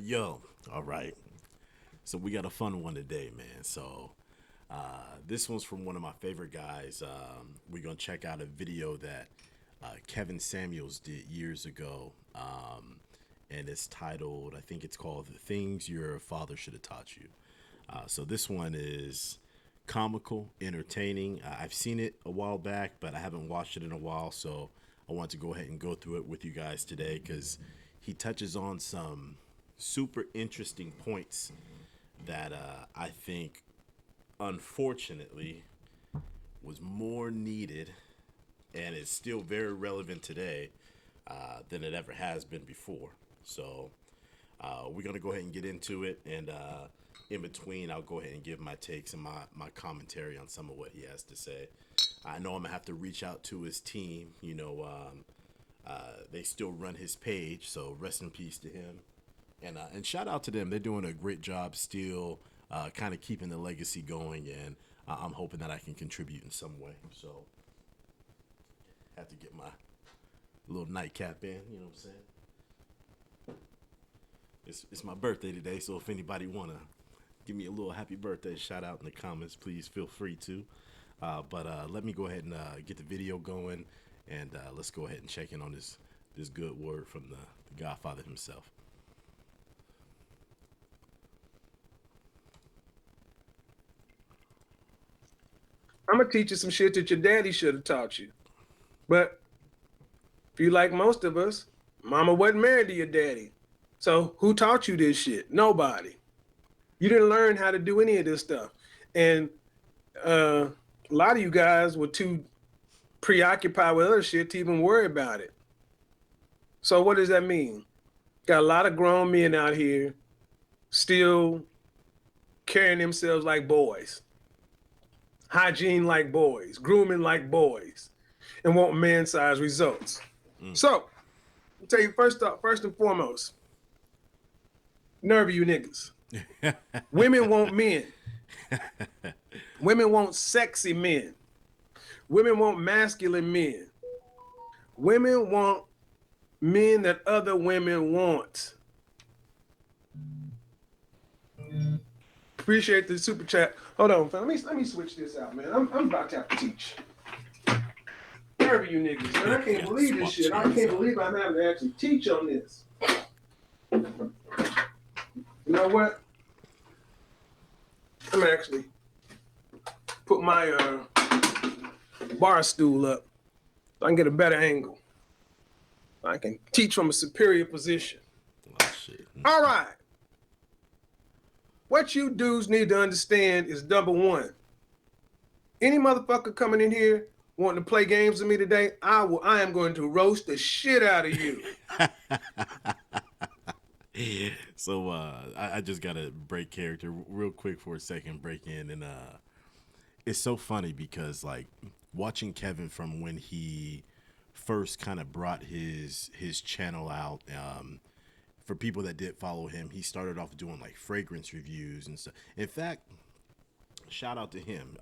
Yo. All right. So we got a fun one today, man. This one's from one of my favorite guys. We're going to check out a video that Kevin Samuels did years ago. And it's titled, I think it's called The Things Your Father Should Have Taught You. So this one is comical, entertaining. I've seen it a while back, but I haven't watched it in a while. So I want to go ahead and go through it with you guys today because he touches on some super interesting points that I think, unfortunately, was more needed and is still very relevant today than it ever has been before. We're going to go ahead and get into it. And in between, I'll go ahead and give my takes and my commentary on some of what he has to say. I know I'm going to have to reach out to his team. They still run his page, so rest in peace to him. And shout out to them. They're doing a great job still kind of keeping the legacy going, and I'm hoping that I can contribute in some way. So have to get my little nightcap in, you know what I'm saying? It's my birthday today, so if anybody want to give me a little happy birthday shout out in the comments, please feel free to. But let me go ahead and get the video going, and let's go ahead and check in on this good word from the Godfather himself. I'm gonna teach you some shit that your daddy should have taught you. But if you like most of us, mama wasn't married to your daddy. So who taught you this shit? Nobody. You didn't learn how to do any of this stuff. And a lot of you guys were too preoccupied with other shit to even worry about it. So what does that mean? Got a lot of grown men out here still carrying themselves like boys, hygiene like boys, grooming like boys, and want man-sized results. So, I'll tell you first and foremost, nerve you niggas. Women want men. Women want sexy men. Women want masculine men. Women want men that other women want. Appreciate the super chat. Hold on, fam. Let me switch this out, man. I'm about to have to teach. Nerve you niggas, man. I can't believe this shit. I can't believe I'm having to actually teach on this. You know what? I'm gonna actually put my bar stool up so I can get a better angle. I can teach from a superior position. Oh, shit. All right. What you dudes need to understand is number one. Any motherfucker coming in here wanting to play games with me today, I am going to roast the shit out of you. So I just gotta break character real quick for a second, break in, and it's so funny because like watching Kevin from when he first kind of brought his channel out. For people that did follow him, he started off doing like fragrance reviews and stuff. In fact, shout out to him.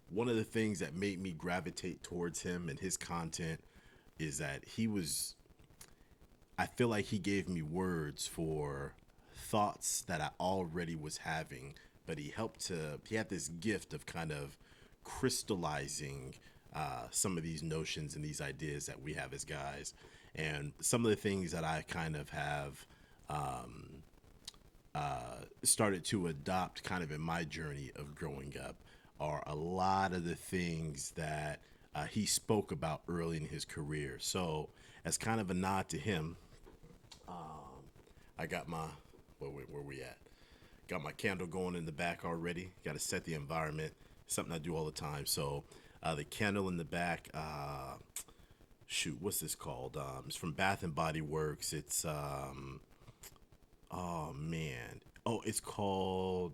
One of the things that made me gravitate towards him and his content is that I feel like he gave me words for thoughts that I already was having, but he had this gift of kind of crystallizing some of these notions and these ideas that we have as guys. And some of the things that I kind of have started to adopt kind of in my journey of growing up are a lot of the things that he spoke about early in his career. So as kind of a nod to him, I got my, where we at? Got my candle going in the back already. Got to set the environment. Something I do all the time. So the candle in the back, shoot, what's this called? It's from Bath and Body Works. It's oh man, it's called,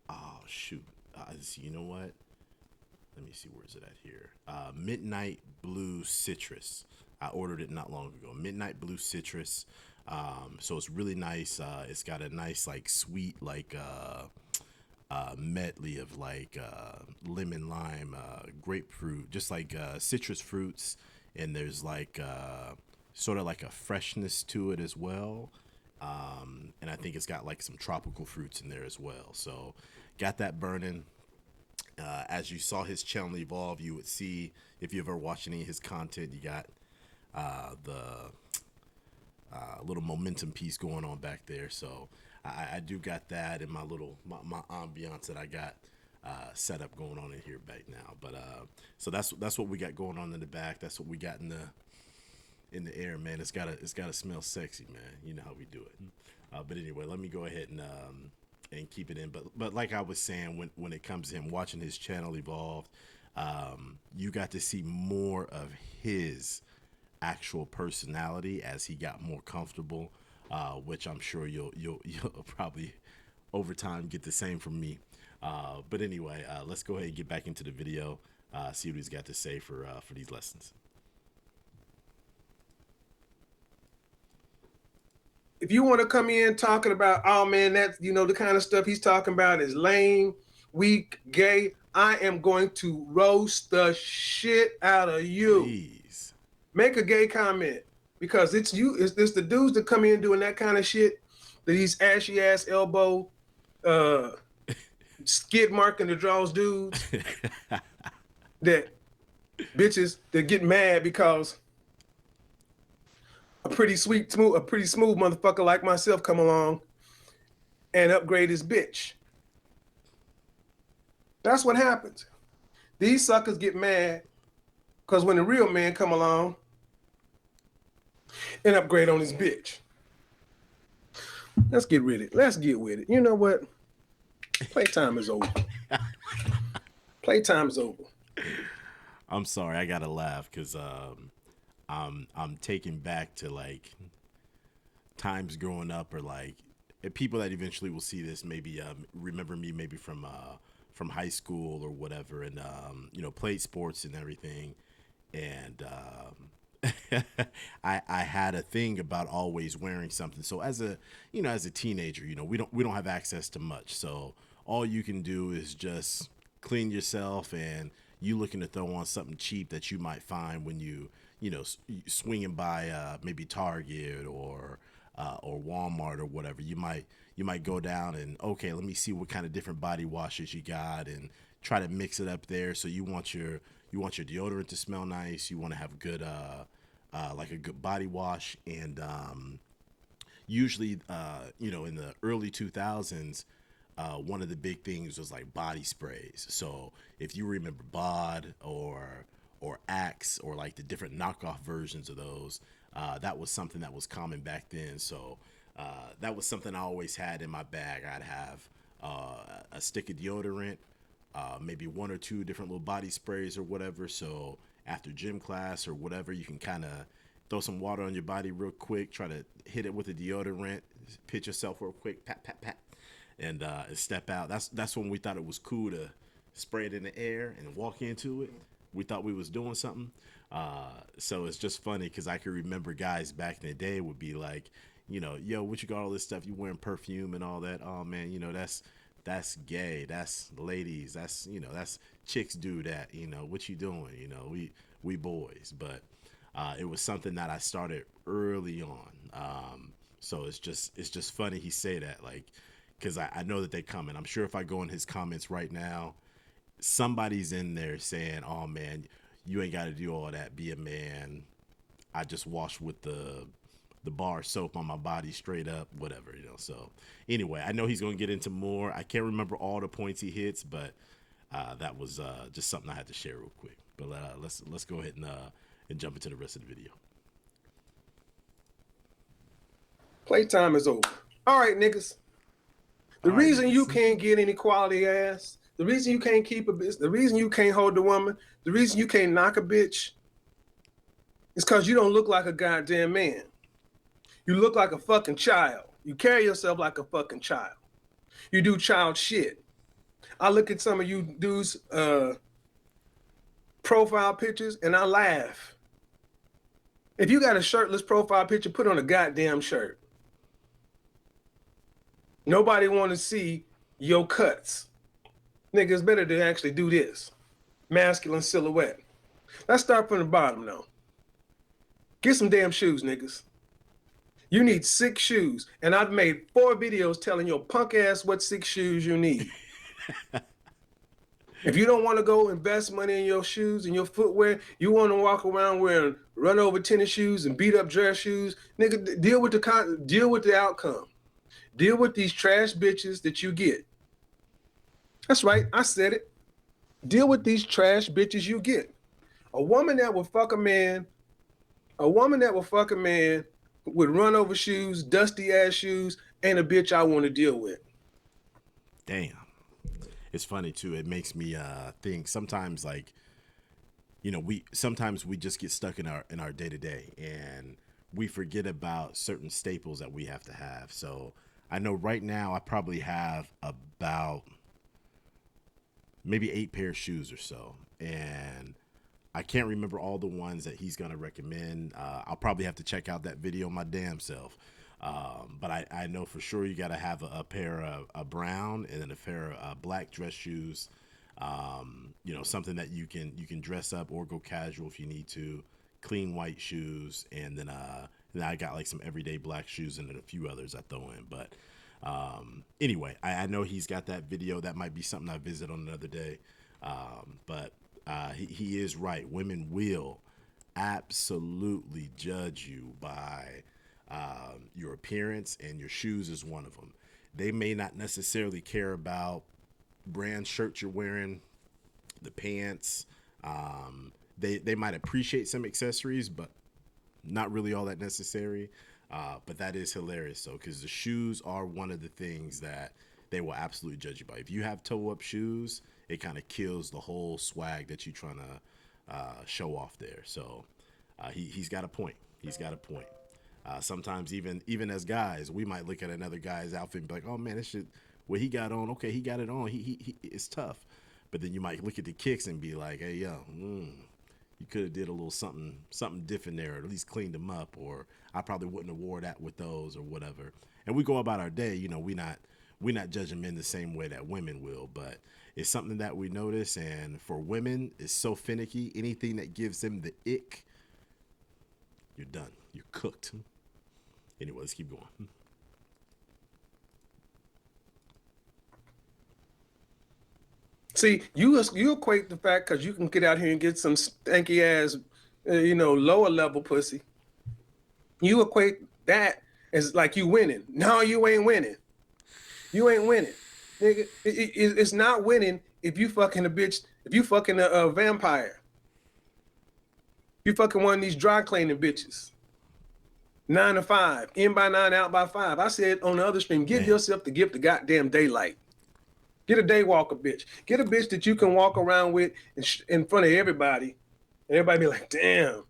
oh shoot, you know what? Let me see, where is it at here? Midnight Blue Citrus. I ordered it not long ago. Midnight Blue Citrus. So it's really nice. It's got a nice like sweet like medley of like lemon, lime, grapefruit, just like citrus fruits, and there's like sort of like a freshness to it as well. And I think it's got like some tropical fruits in there as well. So got that burning. As you saw his channel evolve, you would see, if you ever watched any of his content, you got the little momentum piece going on back there. So I do got that in my little my ambiance that I got set up going on in here back now. But so that's what we got going on in the back. That's what we got in the air, man. It's gotta smell sexy, man. You know how we do it. But anyway, let me go ahead and keep it in. But like I was saying, when it comes to him watching his channel evolve, you got to see more of his actual personality as he got more comfortable, which I'm sure you'll probably over time get the same from me. But anyway, let's go ahead and get back into the video. See what he's got to say for these lessons. If you want to come in talking about, oh man, that's, you know, the kind of stuff he's talking about is lame, weak, gay, I am going to roast the shit out of you. Please. Make a gay comment, because it's you, it's the dudes that come in doing that kind of shit, these ashy ass elbow, skid mark in the draws dudes, that bitches that get mad because a pretty smooth motherfucker like myself come along and upgrade his bitch. That's what happens. These suckers get mad because when the real man come along and upgrade on his bitch. Let's get with it. Let's get with it. You know what? Playtime is over. Playtime is over. I'm sorry, I gotta laugh because I'm taken back to like times growing up, or like people that eventually will see this maybe remember me maybe from high school or whatever, and you know, played sports and everything, and I had a thing about always wearing something. So as a teenager, you know, we don't have access to much, so all you can do is just clean yourself, and you looking to throw on something cheap that you might find when you know, swinging by maybe Target or Walmart or whatever. You might go down and, okay, let me see what kind of different body washes you got, and try to mix it up there. So you want your deodorant to smell nice. You want to have good like a good body wash, and usually you know, in the early 2000s. One of the big things was like body sprays. So if you remember Bod or Axe, or like the different knockoff versions of those, that was something that was common back then. So that was something I always had in my bag. I'd have a stick of deodorant, maybe one or two different little body sprays or whatever. So after gym class or whatever, you can kind of throw some water on your body real quick, try to hit it with a deodorant, pitch yourself real quick, pat, pat, pat, and step out. That's when we thought it was cool to spray it in the air and walk into it. We thought we was doing something. So it's just funny because I can remember guys back in the day would be like, you know, yo, what you got all this stuff? You wearing perfume and all that? Oh man, you know, that's gay. That's ladies. That's, you know, that's chicks do that. You know, what you doing? You know, we boys. But it was something that I started early on. So it's just funny he say that, like, because I know that they come, and I'm sure if I go in his comments right now, somebody's in there saying, oh man, you ain't got to do all that, be a man, I just wash with the bar soap on my body straight up, whatever, you know. So anyway, I know he's going to get into more. I can't remember all the points he hits, but that was just something I had to share real quick. But let's go ahead and jump into the rest of the video. Playtime is over. All right, niggas. The All right, reason you niggas. can't get any quality ass, the reason you can't keep a bitch, the reason you can't hold the woman, the reason you can't knock a bitch is because you don't look like a goddamn man. You look like a fucking child. You carry yourself like a fucking child. You do child shit. I look at some of you dudes' profile pictures and I laugh. If you got a shirtless profile picture, put on a goddamn shirt. Nobody want to see your cuts. Nigga, it's better to actually do this. Masculine silhouette. Let's start from the bottom now. Get some damn shoes, niggas. You need 6 shoes. And I've made 4 videos telling your punk ass what 6 shoes you need. If you don't want to go invest money in your shoes and your footwear, you want to walk around wearing run over tennis shoes and beat up dress shoes, nigga, deal with the outcome. Deal with these trash bitches that you get. That's right, I said it. Deal with these trash bitches you get. A woman that will fuck a man, with run over shoes, dusty ass shoes, ain't a bitch I want to deal with. Damn. It's funny too. It makes me think sometimes, like, we just get stuck in our day to day, and we forget about certain staples that we have to have. So I know right now I probably have about maybe 8 pair of shoes or so, and I can't remember all the ones that he's gonna recommend. I'll probably have to check out that video my damn self. But I know for sure you got to have a pair of a brown and then a pair of black dress shoes. Something that you can dress up or go casual if you need to. Clean white shoes, and then I got like some everyday black shoes and then a few others I throw in. But anyway, I know he's got that video. That might be something I visit on another day. But he is right. Women will absolutely judge you by your appearance, and your shoes is one of them. They may not necessarily care about brand shirt you're wearing, the pants. They might appreciate some accessories, but not really all that necessary. But that is hilarious, though, because the shoes are one of the things that they will absolutely judge you by. If you have toe-up shoes, it kind of kills the whole swag that you're trying to show off there. So he's got a point. He's got a point. Sometimes even as guys, we might look at another guy's outfit and be like, "Oh man, this shit, what he got on, okay, he got it on. He it's tough." But then you might look at the kicks and be like, "Hey, yo, you could have did a little something different there, or at least cleaned them up, or I probably wouldn't have wore that with those or whatever." And we go about our day, we not judging men the same way that women will, but it's something that we notice. And for women, it's so finicky. Anything that gives them the ick, you're done. You're cooked. Anyway, let's keep going. See, you equate the fact because you can get out here and get some stanky ass, lower level pussy. You equate that as like you winning. No, you ain't winning. You ain't winning, nigga. It's not winning if you fucking a bitch. If you fucking a vampire. You fucking one of these dry cleaning bitches. 9 to 5, in by 9, out by 5. I said on the other stream, give yourself the gift of goddamn daylight. Get a day walker bitch. Get a bitch that you can walk around with in front of everybody, and everybody be like, damn,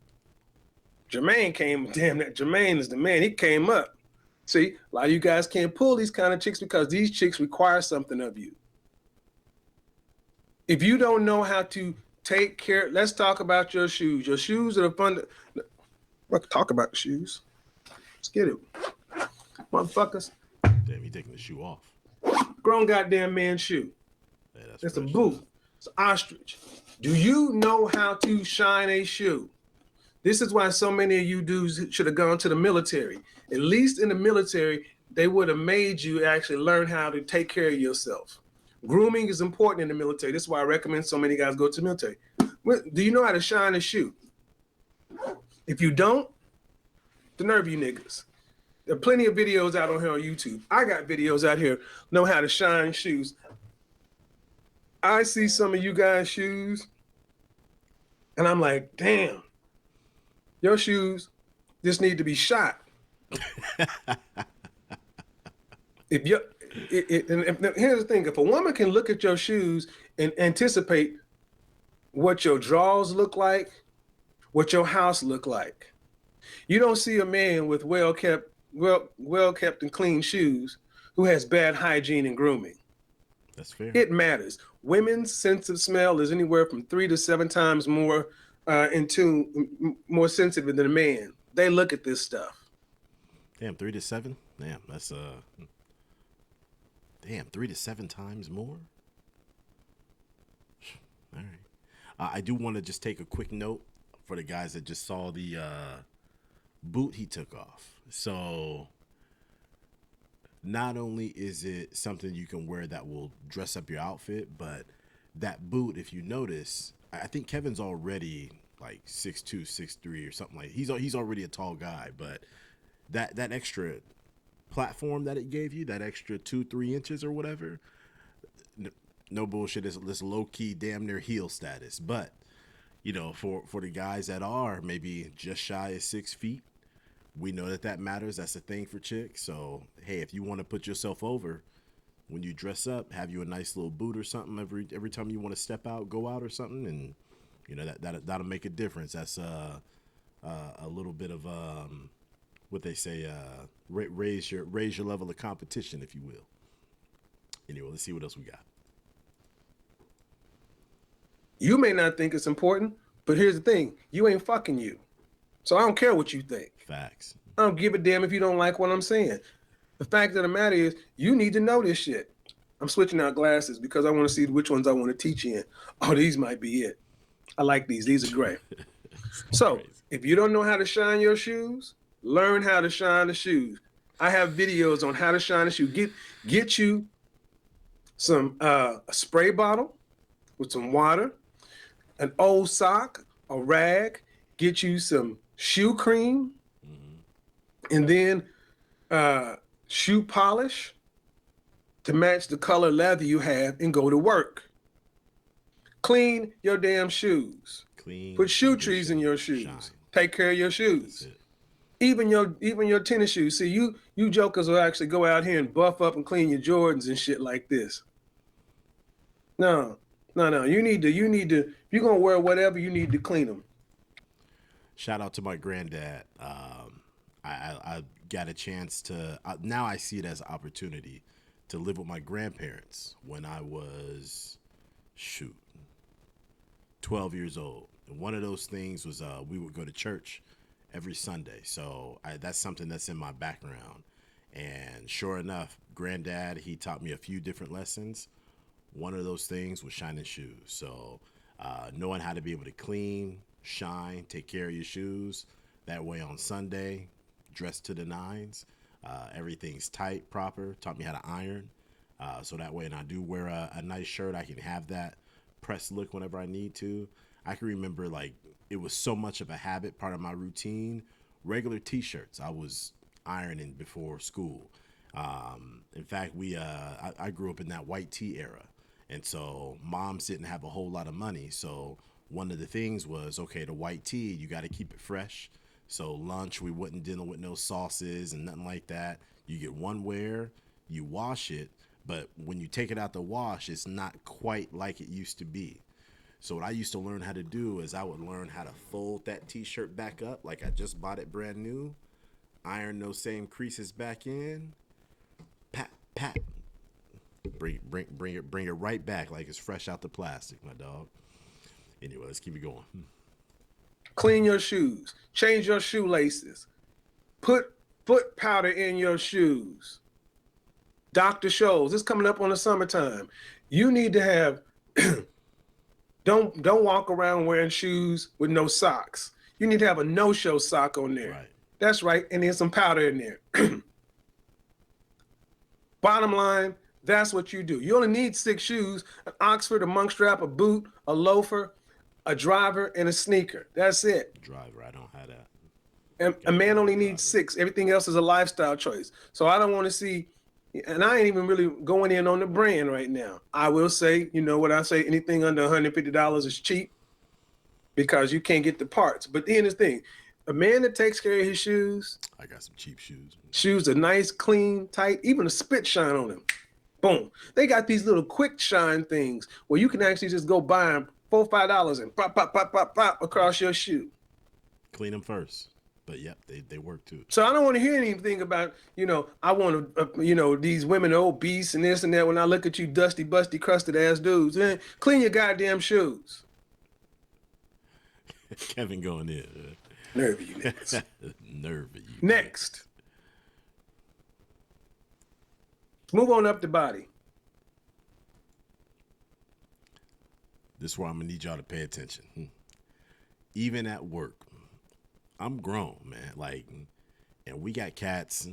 Jermaine came. Damn, that Jermaine is the man. He came up. See, a lot of you guys can't pull these kind of chicks because these chicks require something of you. If you don't know how to take care, let's talk about your shoes. Your shoes are fun. Let's talk about the shoes. Let's get it. Motherfuckers. Damn, he taking the shoe off. Grown goddamn man shoe. Yeah, that's a boot. It's an ostrich. Do you know how to shine a shoe? This is why so many of you dudes should have gone to the military. At least in the military, they would have made you actually learn how to take care of yourself. Grooming is important in the military. This is why I recommend so many guys go to the military. Do you know how to shine a shoe? If you don't, the nerve of you niggas. There are plenty of videos out on here on YouTube. I got videos out here know how to shine shoes. I see some of you guys' shoes, and I'm like, damn, your shoes just need to be shot. Here's the thing: if a woman can look at your shoes and anticipate what your drawers look like, what your house look like, you don't see a man with well kept and clean shoes who has bad hygiene and grooming. That's fair. It matters. Women's sense of smell is anywhere from 3 to 7 times more more sensitive than a man. They look at this stuff. Damn, 3 to 7. Damn, that's 3 to 7 times more. All right. I do want to just take a quick note for the guys that just saw the Boot he took off. So not only is it something you can wear that will dress up your outfit, but that boot, if you notice, I think Kevin's already like 6'2", 6'3", or something like. He's already a tall guy, but that extra platform that it gave you, that extra 2-3 inches or whatever, no bullshit, it's low key, damn near heel status. But for the guys that are maybe just shy of 6 feet, we know that matters. That's a thing for chicks. So hey, if you want to put yourself over when you dress up, have you a nice little boot or something every time you want to step out, go out or something, and that'll make a difference. That's a little bit of what they say, raise your level of competition, if you will. Anyway, let's see what else we got. You may not think it's important, but here's the thing: you ain't fucking you. So I don't care what you think. Facts. I don't give a damn if you don't like what I'm saying. The fact of the matter is, you need to know this shit. I'm switching out glasses because I want to see which ones I want to teach in. Oh, these might be it. I like these. These are great. So crazy. if you don't know how to shine your shoes, learn how to shine the shoes. I have videos on how to shine a shoe. Get you some a spray bottle with some water, an old sock, a rag. Get you some shoe cream, and then shoe polish to match the color leather you have, and go to work. Clean your damn shoes. Clean. Put shoe trees in your shoes. Shine. Take care of your shoes. Even your tennis shoes. See, you jokers will actually go out here and buff up and clean your Jordans and shit like this. No. You need to. If you're gonna wear whatever, you need to clean them. Shout out to my granddad. I got a chance to. Now I see it as an opportunity to live with my grandparents when I was 12 years old. And one of those things was we would go to church every Sunday. So that's something that's in my background. And sure enough, granddad, he taught me a few different lessons. One of those things was shining shoes. So knowing how to be able to clean, shine, take care of your shoes. That way on Sunday, dress to the nines. Everything's tight, proper. Taught me how to iron. So that way, and I do wear a nice shirt, I can have that pressed look whenever I need to. I can remember like it was so much of a habit, part of my routine. Regular t-shirts I was ironing before school. In fact, I grew up in that white tee era. And so moms didn't have a whole lot of money. So one of the things was, okay, the white tea, you got to keep it fresh. So lunch, we wasn't dealing with no sauces and nothing like that. You get one wear, you wash it, but when you take it out the wash, it's not quite like it used to be. So what I used to learn how to do is I would learn how to fold that t-shirt back up like I just bought it brand new, iron those same creases back in, pat, pat, bring it right back like it's fresh out the plastic, my dog. Anyway, let's keep it going. Clean your shoes. Change your shoelaces. Put foot powder in your shoes. Dr. Scholl's. It's coming up on the summertime. You need to have. Don't walk around wearing shoes with no socks. You need to have a no-show sock on there. Right. That's right, and then some powder in there. Bottom line, that's what you do. You only need 6 shoes: an Oxford, a monk strap, a boot, a loafer, a driver, and a sneaker. That's it. Driver, I don't have that. And a man only needs 6. Everything else is a lifestyle choice. So I don't want to see, and I ain't even really going in on the brand right now. I will say, you know what I say, anything under $150 is cheap because you can't get the parts. But then the thing, a man that takes care of his shoes. I got some cheap shoes. Shoes are nice, clean, tight, even a spit shine on them. Boom. They got these little quick shine things where you can actually just go buy them $4, $5 and pop, pop, pop, pop, pop across your shoe. Clean them first. But yep, they work too. So I don't want to hear anything about, I want to, these women are obese and this and that. When I look at you dusty, busty, crusted ass dudes, man, clean your goddamn shoes. Kevin going in. Nerve of you niggas. Nerve of you. Next. Move on up the body. This is where I'm going to need y'all to pay attention. Even at work, I'm grown, man. Like, and we got cats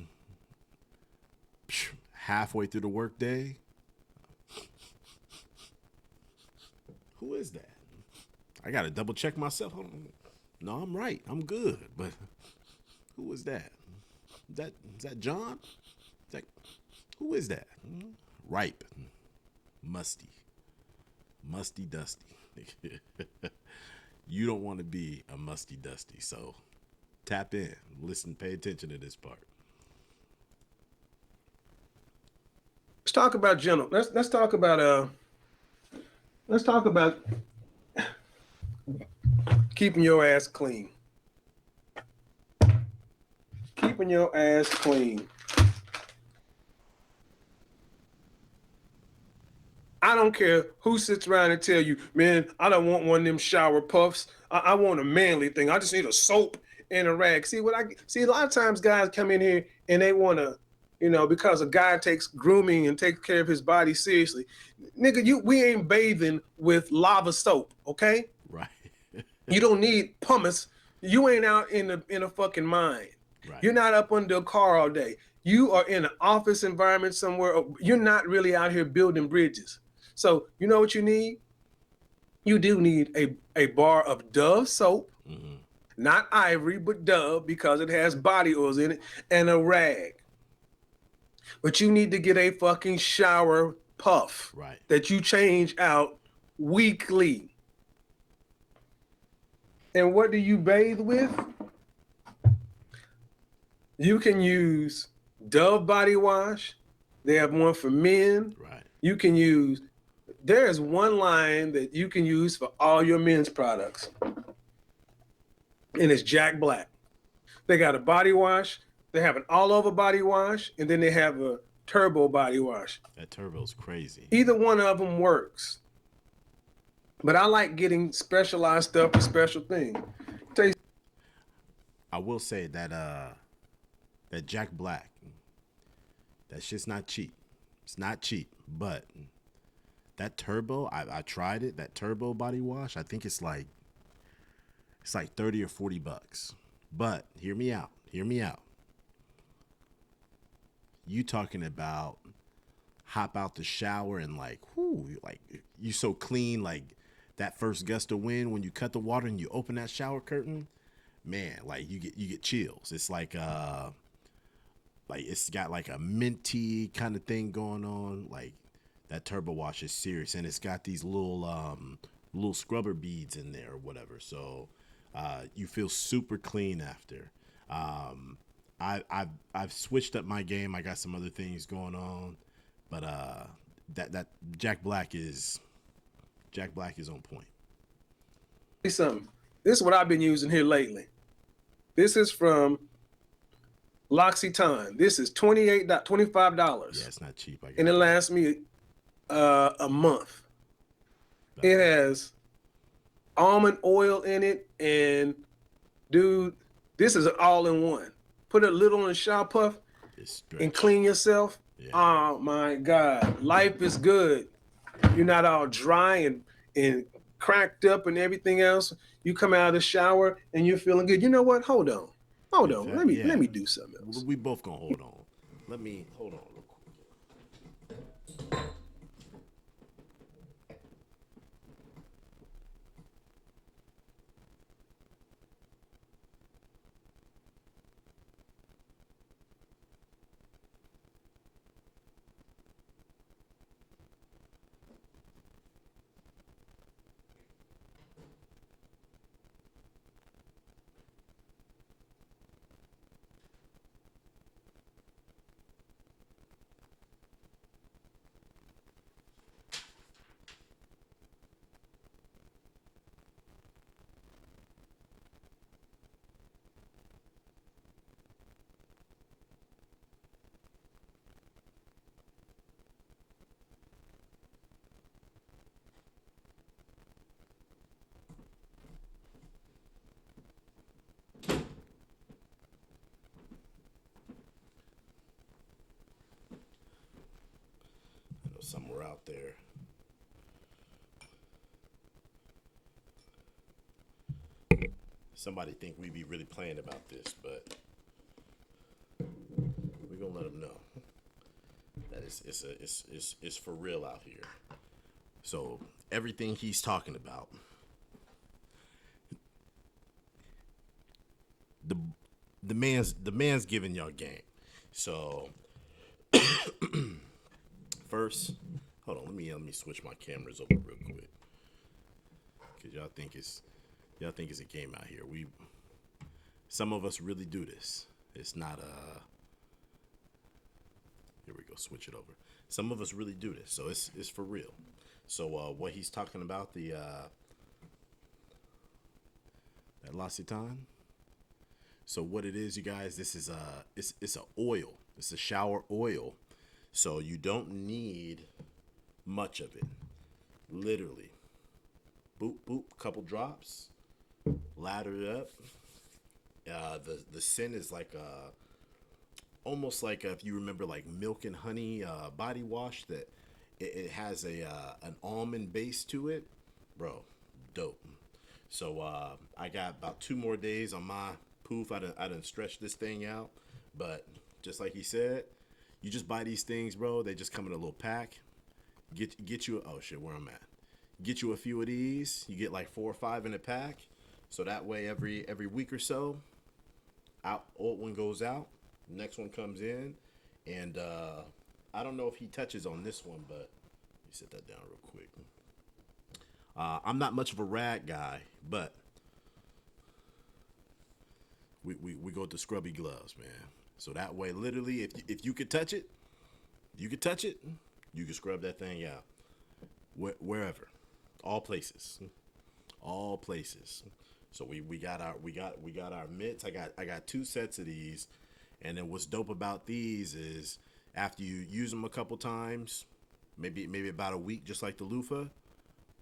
halfway through the workday. Who is that? I gotta double check myself. No, I'm right. I'm good. But who is that? Is that John? Is that, who is that? Ripe, musty, musty dusty. You don't want to be a musty dusty. So tap in, listen, pay attention to this part. Let's talk about general. Let's talk about keeping your ass clean. Keeping your ass clean. I don't care who sits around and tell you, man, I don't want one of them shower puffs. I want a manly thing. I just need a soap and a rag. See what I see? A lot of times guys come in here and they want to, because a guy takes grooming and takes care of his body seriously. Nigga, we ain't bathing with lava soap, okay? Right. You don't need pumice. You ain't out in a fucking mine. Right. You're not up under a car all day. You are in an office environment somewhere. You're not really out here building bridges. So you know what you need? You do need a bar of Dove soap, not Ivory, but Dove, because it has body oils in it, and a rag. But you need to get a fucking shower puff that you change out weekly. And what do you bathe with? You can use Dove body wash. They have one for men. Right. You can use, there is one line that you can use for all your men's products. And it's Jack Black. They got a body wash. They have an all over body wash. And then they have a turbo body wash. That turbo's crazy. Either one of them works. But I like getting specialized stuff for special things. I will say that that Jack Black, that shit's not cheap. It's not cheap, but that turbo, I tried it. That turbo body wash, I think it's like 30 or $40. But hear me out. Hear me out. You talking about hop out the shower and like, whoo, like you so clean, like that first gust of wind when you cut the water and you open that shower curtain, man, like you get chills. It's like it's got like a minty kind of thing going on. Like that turbo wash is serious, and it's got these little scrubber beads in there or whatever. So you feel super clean after. I've switched up my game. I got some other things going on, but that Jack Black is on point. Something. This is what I've been using here lately. This is from L'Occitane. This is $25. Yeah, it's not cheap. And it lasts me a month. It has almond oil in it, and dude, this is an all-in-one. Put a little in a shower puff and clean yourself. Yeah. Oh my God, life is good. You're not all dry and cracked up and everything else. You come out of the shower and you're feeling good. You know what? Hold on. Let me do something else. We both gonna hold on. Let me hold on real quick. Somewhere out there. somebody think we be really playing about this, but we're gonna let them know that it's for real out here. So everything he's talking about, the the man's giving y'all game. So first, hold on, let me switch my cameras over real quick, cause y'all think it's a game out here. Some of us really do this. It's not a. Here we go. Switch it over. Some of us really do this, so it's for real. So what he's talking about, the that L'Occitane. So what it is, you guys, this is it's a oil. It's a shower oil. So you don't need much of it. Literally. Boop boop, couple drops, lather it up. The scent is like almost like if you remember like milk and honey body wash that it has a an almond base to it, bro. Dope. So I got about 2 more days on my poof. I done stretched this thing out, but just like he said, you just buy these things, bro. They just come in a little pack. Get you. Oh shit, where I'm at. Get you a few of these. You get like 4 or 5 in a pack. So that way, every week or so, out old one goes out, next one comes in, and I don't know if he touches on this one, but let me set that down real quick. I'm not much of a rag guy, but we go with the scrubby gloves, man. So that way, literally, if you could touch it, you could touch it, you could scrub that thing out wherever, all places, all places. So we got our mitts. I got 2 sets of these, and then what's dope about these is after you use them a couple times, maybe about a week, just like the loofah,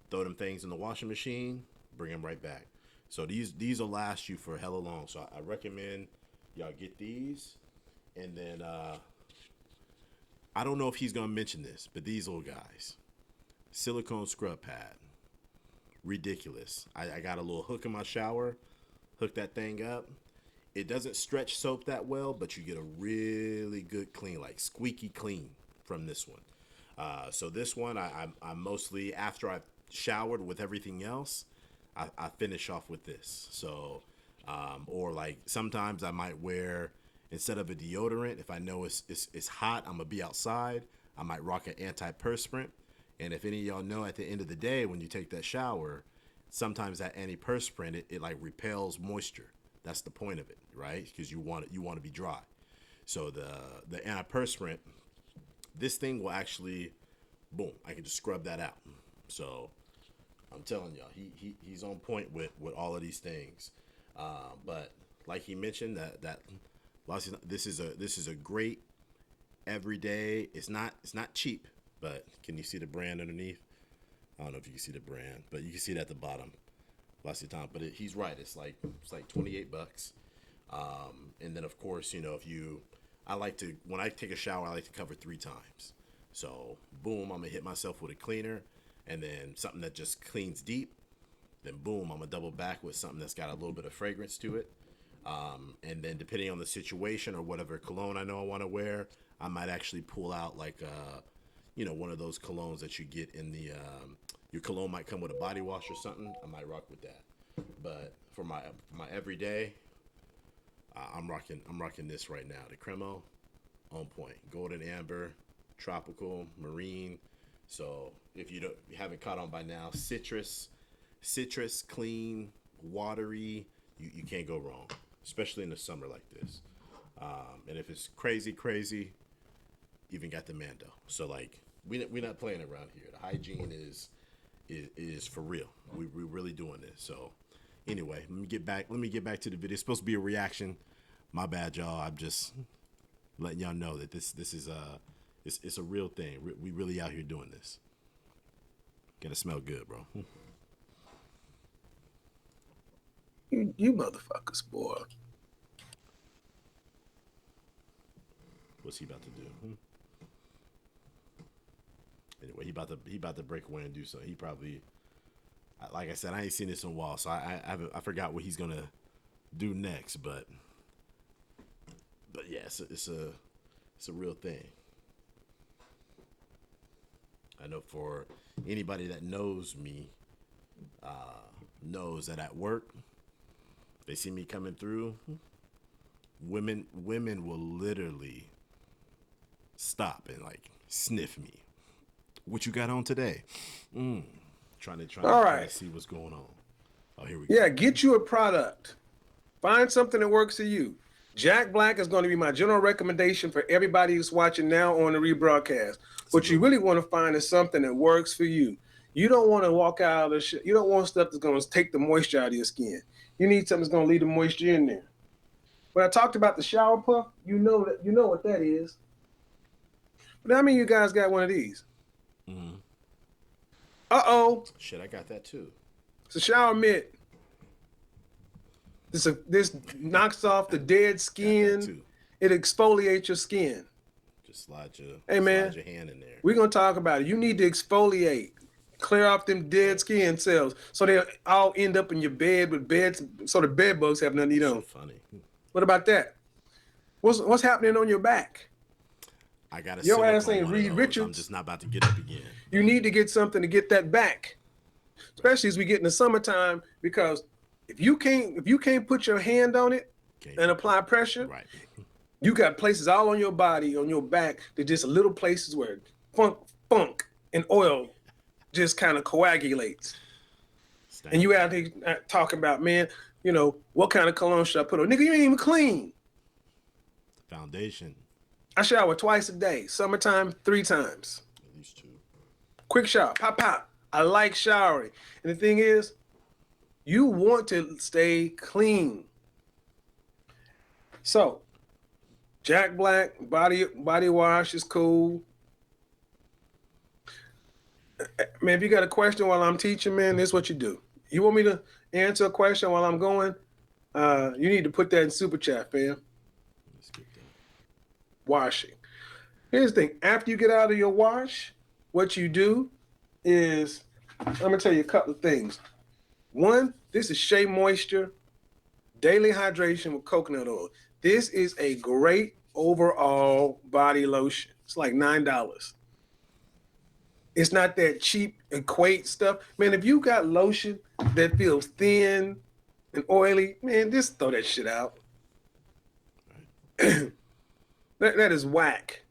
throw them things in the washing machine, bring them right back. So these will last you for hella long. So I recommend y'all get these, and then I don't know if he's gonna mention this, but these old guys, silicone scrub pad, ridiculous. I got a little hook in my shower, hook that thing up. It doesn't stretch soap that well, but you get a really good clean, like squeaky clean from this one. So this one, I mostly, after I've showered with everything else, I finish off with this. So, or like sometimes I might wear, instead of a deodorant, if I know it's hot, I'm gonna be outside, I might rock an antiperspirant. And if any of y'all know, at the end of the day, when you take that shower, sometimes that antiperspirant it like repels moisture. That's the point of it, right? Because you want to be dry. So the antiperspirant, this thing will actually, boom, I can just scrub that out. So I'm telling y'all, he's on point with all of these things. But like he mentioned, that this is a great everyday. It's not cheap, but can you see the brand underneath? I don't know if you can see the brand, but you can see it at the bottom. Lots of time, but he's right. It's like $28. And then of course, if I like to, when I take a shower, I like to cover 3 times. So boom, I'm gonna hit myself with a cleaner, and then something that just cleans deep. Then boom, I'm gonna double back with something that's got a little bit of fragrance to it. And then depending on the situation or whatever cologne I know I want to wear, I might actually pull out like one of those colognes that you get in the your cologne might come with a body wash or something. I might rock with that. But for my everyday, I'm rocking this right now. The Cremo, on point. Golden amber, tropical, marine. So if you haven't caught on by now, citrus, clean, watery. You can't go wrong, especially in the summer like this. And if it's crazy, even got the Mando. So like we're not playing around here. The hygiene is for real. We're really doing this. So anyway, let me get back to the video. It's supposed to be a reaction. My bad, y'all. I'm just letting y'all know that this is it's a real thing. We really out here doing this. Gotta smell good, bro. You motherfuckers, boy. What's he about to do? Anyway, he about to break away and do something. He probably, like I said, I ain't seen this in a while, so I forgot what he's gonna do next, but yeah, it's a real thing. I know for anybody that knows me, knows that at work they see me coming through. Women will literally stop and like sniff me. What you got on today? All Trying to right. see what's going on. Oh, here we go. Yeah, get you a product. Find something that works for you. Jack Black is going to be my general recommendation for everybody who's watching now on the rebroadcast. It's a What good you one. really want to find is something that works for you. You don't want to walk out of the shit. You don't want stuff that's going to take the moisture out of your skin. You need something that's going to leave the moisture in there. When I talked about the shower puff, you know what that is. But how many of you guys got one of these? Mm-hmm. Uh-oh. Shit, I got that too. It's a shower mitt. This knocks off the dead Got that skin. too. It exfoliates your skin. Just Hey slide man, your hand in there. we're gonna talk about it. You need to exfoliate, clear off them dead skin cells, so they all end up in your bed with beds, so the bed bugs have nothing to eat Shit, on. funny. What about that? What's happening on your back? I gotta Your sit up ass on ain't one of Reed those. I'm Richards. just not about to get up again. You But need to get something to get that back, right, especially as we get in the summertime. Because if you can't put your hand on it can't and put apply pressure, right. you got places all on your body, on your back, that just little places where funk and oil just kind of coagulates. And you Stank. out here talking about, man, what kind of cologne should I put on? Nigga, you ain't even clean. Foundation. I shower twice a day. Summertime, 3 times. At least two. Quick shower, pop, pop. I like showering. And the thing is, you want to stay clean. So, Jack Black body wash is cool. Man, if you got a question while I'm teaching, man, this is what you do. You want me to answer a question while I'm going? You need to put that in super chat, fam. Let's get that. Washing. Here's the thing. After you get out of your wash, what you do is, I'm gonna tell you a couple of things. One, this is Shea Moisture Daily Hydration with Coconut Oil. This is a great overall body lotion. It's like $9. It's not that cheap equate stuff. Man, if you got lotion that feels thin and oily, man, just throw that shit out. that is whack.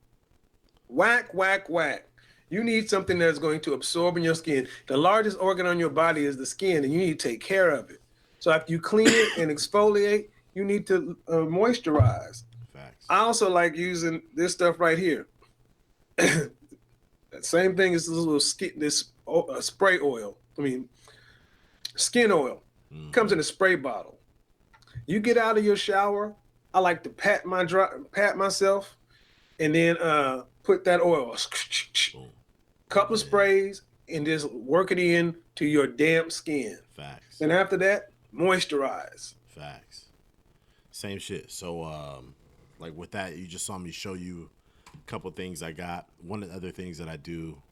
Whack, whack, whack. You need something that's going to absorb in your skin. The largest organ on your body is the skin, and you need to take care of it. So after you clean it and exfoliate, you need to moisturize. Facts. I also like using this stuff right here. That same thing as this little spray oil. I mean, skin oil. Comes in a spray bottle. You get out of your shower. I like to pat myself, and then put that oil. Boom. Couple of sprays, and just work it in to your damp skin. Facts. And after that, moisturize. Facts. Same shit. So, like with that, you just saw me show you a couple things I got. One of the other things that I do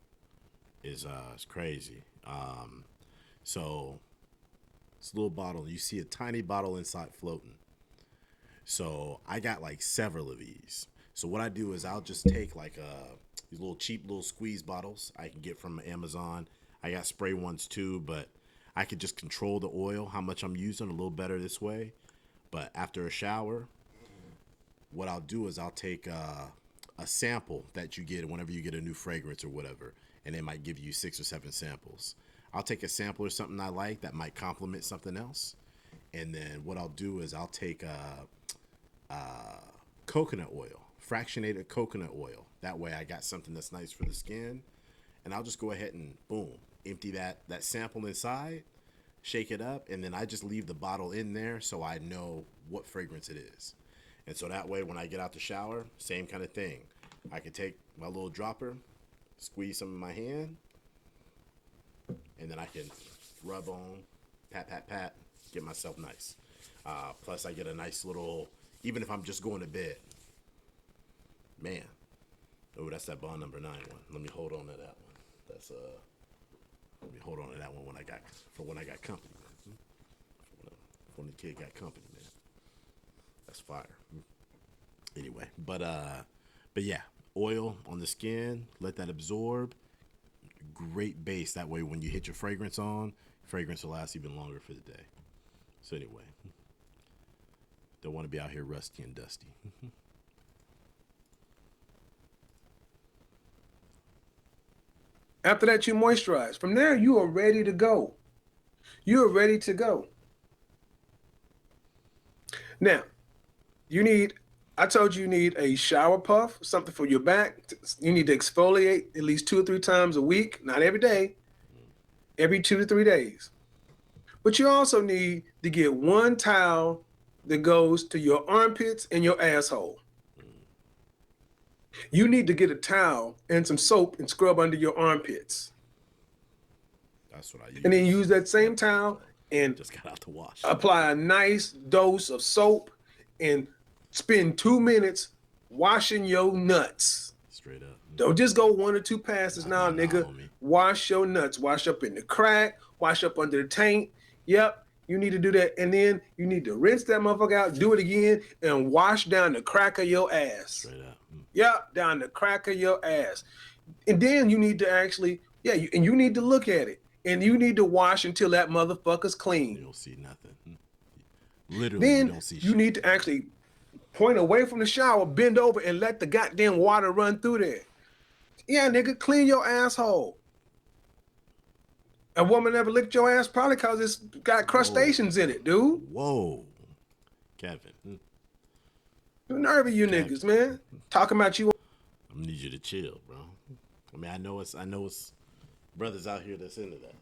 is it's crazy. So it's a little bottle. You see a tiny bottle inside floating. So I got like several of these. So what I do is I'll just take like these little cheap little squeeze bottles I can get from Amazon. I got spray ones too, but I could just control the oil, how much I'm using a little better this way. But after a shower, what I'll do is I'll take a sample that you get whenever you get a new fragrance or whatever, and they might give you 6 or 7 samples. I'll take a sample or something I like that might complement something else, and then what I'll do is I'll take coconut oil, fractionated coconut oil. That way I got something that's nice for the skin, and I'll just go ahead and boom, empty that sample inside, shake it up, and then I just leave the bottle in there so I know what fragrance it is. And so that way when I get out the shower, same kind of thing. I can take my little dropper, squeeze some in my hand, and then I can rub on, pat, pat, pat, get myself nice. Plus I get a nice little, even if I'm just going to bed, man. Oh, that's that Bond number 9 one. Let me hold on to that one. That's let me hold on to that one when I got company. When the kid got company, man. That's fire. Anyway, but yeah, oil on the skin, let that absorb. Great base. That way, when you hit your fragrance on, fragrance will last even longer for the day. So anyway, don't want to be out here rusty and dusty. After that, you moisturize. From there, you are ready to go. You are ready to go. Now, I told you need a shower puff, something for your back. You need to exfoliate at least 2 or 3 times a week, not every day, every 2 to 3 days. But you also need to get one towel that goes to your armpits and your asshole. You need to get a towel and some soap and scrub under your armpits. That's what I use. And then use that same towel and just got out to wash. Apply a nice dose of soap and spend 2 minutes washing your nuts. Straight up. Don't just go 1 or 2 passes now, nigga. Wash your nuts. Wash up in the crack. Wash up under the taint. Yep, you need to do that. And then you need to rinse that motherfucker out, do it again, and wash down the crack of your ass. Straight up. Yep, down the crack of your ass. And then you need to actually, you need to look at it. And you need to wash until that motherfucker's clean. You don't see nothing. Literally, then you don't see shit. You need to actually point away from the shower, bend over, and let the goddamn water run through there. Yeah, nigga, clean your asshole. A woman never licked your ass probably because it's got crustaceans in it, dude. Whoa. Kevin. The nerve of you niggas, man. Talking about you. I need you to chill, bro. I mean, I know it's brothers out here that's into that.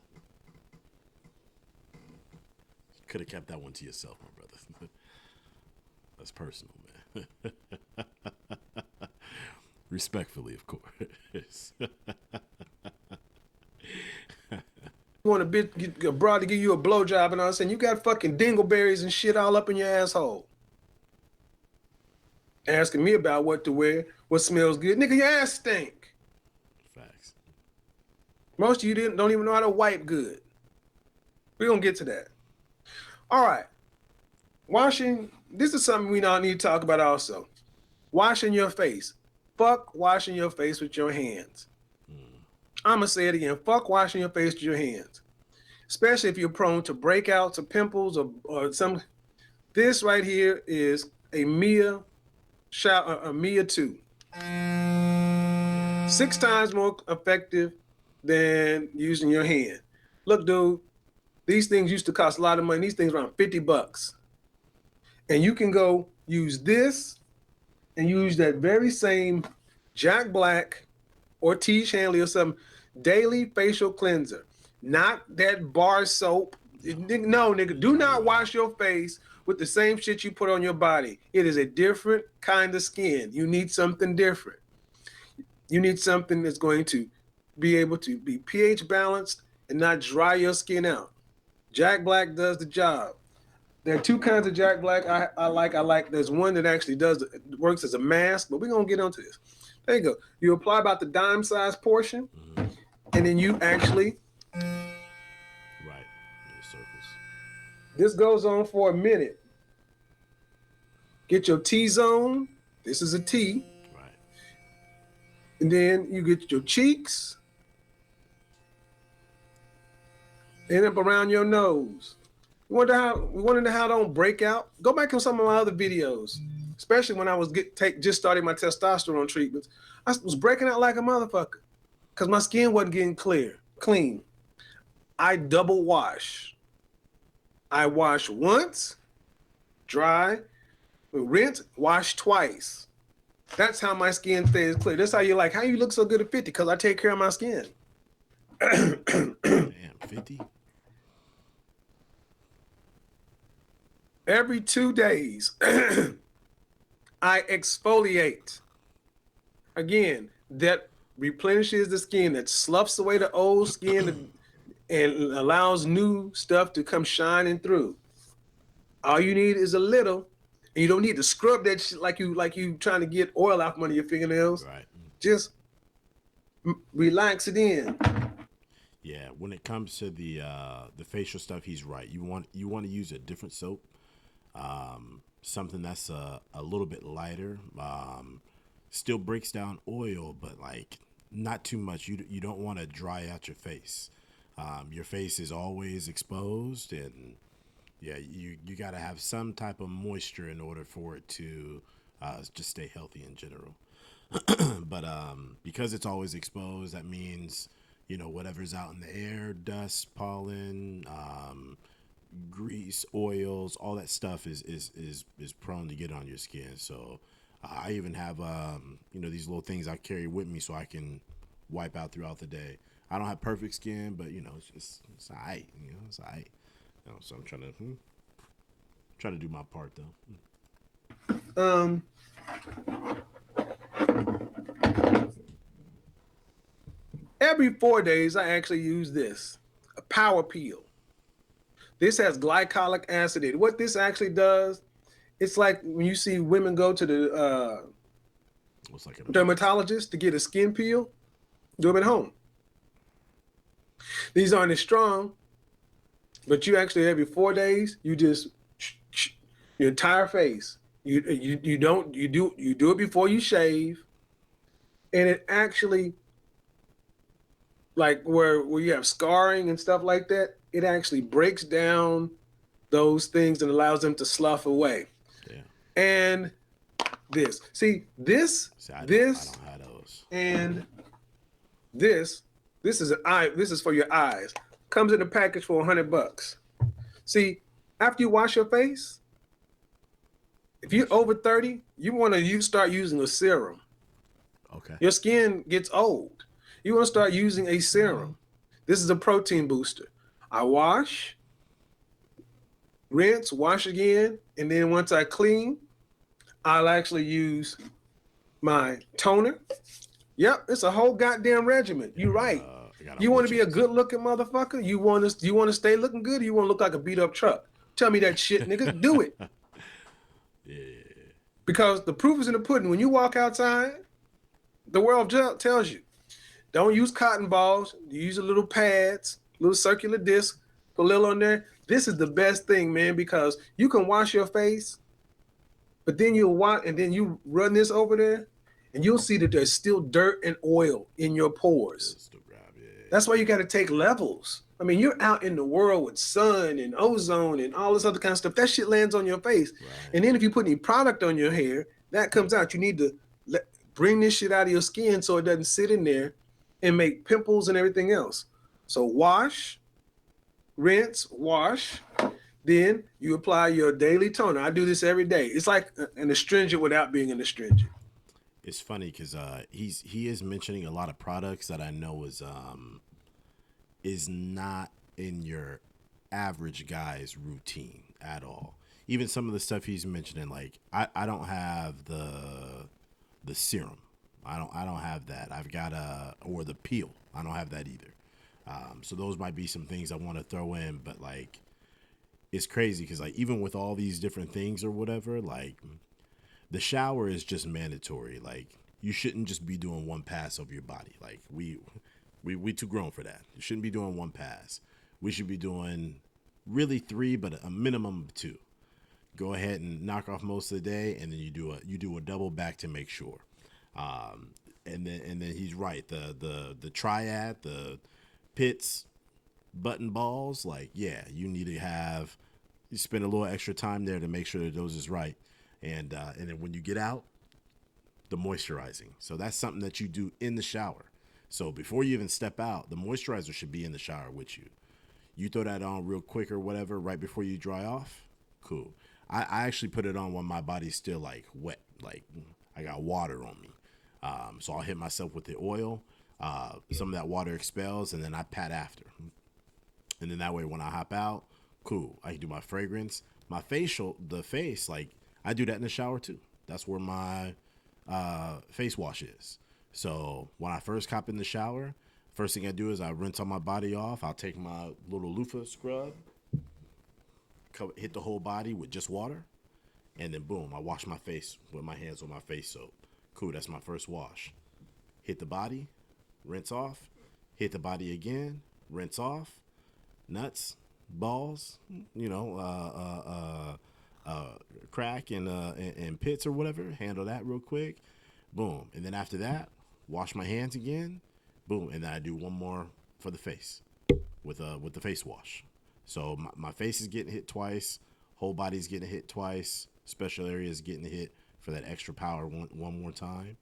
Could have kept that one to yourself, my brother. That's personal, man. Respectfully, of course. You want a broad to give you a blowjob and all of a sudden you got fucking dingleberries and shit all up in your asshole. Asking me about what to wear, what smells good. Nigga, your ass stink. Facts. Most of you don't even know how to wipe good. We're going to get to that. All right. Washing, this is something we now need to talk about also. Washing your face. Fuck washing your face with your hands. I'm going to say it again. Fuck washing your face with your hands. Especially if you're prone to breakouts or pimples or some. This right here is a Mia 2. 6 times more effective than using your hand. Look, dude, these things used to cost a lot of money. These things around $50. And you can go use this and use that very same Jack Black or Tiege Hanley or some daily facial cleanser. Not that bar soap. No, nigga, do not wash your face with the same shit you put on your body. It is a different kind of skin. You need something different. You need something that's going to be able to be pH balanced and not dry your skin out. Jack Black does the job. There are 2 kinds of Jack Black I like. There's one that actually works as a mask, but we're going to get onto this. There you go. You apply about the dime size portion, and then you actually. Right. In circles. This goes on for a minute. Get your T-zone. This is a T. Right. And then you get your cheeks. And up around your nose. You wonder how it don't break out? Go back on some of my other videos, especially when I was just starting my testosterone treatments. I was breaking out like a motherfucker because my skin wasn't getting clean. I double wash. I wash once, dry, rinse, wash twice. That's how my skin stays clear. That's how you're like, how you look so good at 50? Because I take care of my skin. Damn, 50? Every 2 days, I exfoliate. Again, that replenishes the skin, that sloughs away the old skin and allows new stuff to come shining through. All you need is a little, and you don't need to scrub that shit like you trying to get oil out from under your fingernails. Right. Just relax it in. Yeah, when it comes to the facial stuff, he's right. You want to use a different soap. Something that's a little bit lighter. Still breaks down oil, but like not too much. You don't want to dry out your face. Your face is always exposed, and yeah, you got to have some type of moisture in order for it to just stay healthy in general. But because it's always exposed, that means whatever's out in the air, dust, pollen, grease, oils, all that stuff is prone to get on your skin. So I even have these little things I carry with me so I can wipe out throughout the day. I don't have perfect skin, but it's alright. It's alright. So I'm trying to do my part though. Um, every 4 days, I actually use this, a power peel. This has glycolic acid in it. What this actually does, it's like when you see women go to the What's like dermatologist to get a skin peel, do them at home. These aren't as strong, but you actually every 4 days, you just your entire face. You do it before you shave, and it actually like where you have scarring and stuff like that, it actually breaks down those things and allows them to slough away. Yeah. And this, see, this, See, I this, don't have those. and this is an eye. This is for your eyes. Comes in a package for $100. See, after you wash your face, if you're over 30, you start using a serum. Okay. Your skin gets old. You want to start using a serum. This is a protein booster. I wash, rinse, wash again, and then once I clean, I'll actually use my toner. Yep, it's a whole goddamn regimen. You're right. You want to be a good looking motherfucker? You want to stay looking good, or you want to look like a beat up truck? Tell me that shit, nigga. Do it. Yeah. Because the proof is in the pudding. When you walk outside, the world tells you, don't use cotton balls. Use a little pads, little circular disc, put a little on there. This is the best thing, man, because you can wash your face, but then you run this over there, and you'll see that there's still dirt and oil in your pores. That's why you got to take levels. I mean, you're out in the world with sun and ozone and all this other kind of stuff. That shit lands on your face. Right. And then if you put any product on your hair, that comes out. You need to bring this shit out of your skin so it doesn't sit in there and make pimples and everything else. So wash, rinse, wash. Then you apply your daily toner. I do this every day. It's like an astringent without being an astringent. It's funny because he is mentioning a lot of products that I know is not in your average guy's routine at all. Even some of the stuff he's mentioning, like I don't have the serum. I don't have that. I've got or the peel. I don't have that either. So those might be some things I want to throw in, but like it's crazy because like even with all these different things or whatever, like the shower is just mandatory. Like you shouldn't just be doing one pass over your body. Like we too grown for that. You shouldn't be doing one pass. We should be doing really 3, but a minimum of 2. Go ahead and knock off most of the day, and then you do a double back to make sure. And then he's right. The triad, the pits, button balls. Like yeah, you need to you spend a little extra time there to make sure that those is right. And then when you get out, the moisturizing. So that's something that you do in the shower. So before you even step out, the moisturizer should be in the shower with you. You throw that on real quick or whatever right before you dry off. Cool. I actually put it on when my body's still like wet, like I got water on me. So I'll hit myself with the oil. Some of that water expels, and then I pat after. And then that way, when I hop out, cool. I can do my fragrance, the face. Like I do that in the shower too. That's where my face wash is. So when I first hop in the shower, first thing I do is I rinse all my body off. I'll take my little loofah scrub, hit the whole body with just water, and then boom, I wash my face with my hands on my face soap. Cool, that's my first wash. Hit the body, rinse off, hit the body again, rinse off, nuts, balls, crack and pits or whatever. Handle that real quick. Boom. And then after that, wash my hands again. Boom. And then I do one more for the face with the face wash. So my face is getting hit twice. Whole body's getting hit twice. Special areas getting hit for that extra power one more time.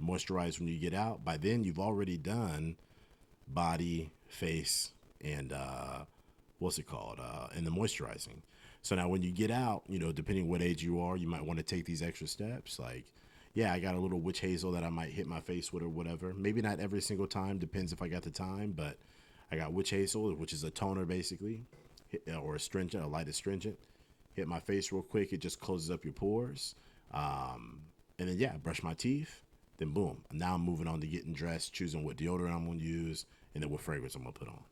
Moisturize when you get out. By then, you've already done body, face, and what's it called? And the moisturizing. So now when you get out, you know, depending what age you are, you might want to take these extra steps. Like, yeah, I got a little witch hazel that I might hit my face with or whatever. Maybe not every single time, depends if I got the time, but I got witch hazel, which is a toner basically, or a light astringent. Hit my face real quick. It just closes up your pores. And then, yeah, brush my teeth. Then, boom. Now I'm moving on to getting dressed, choosing what deodorant I'm going to use, and then what fragrance I'm going to put on.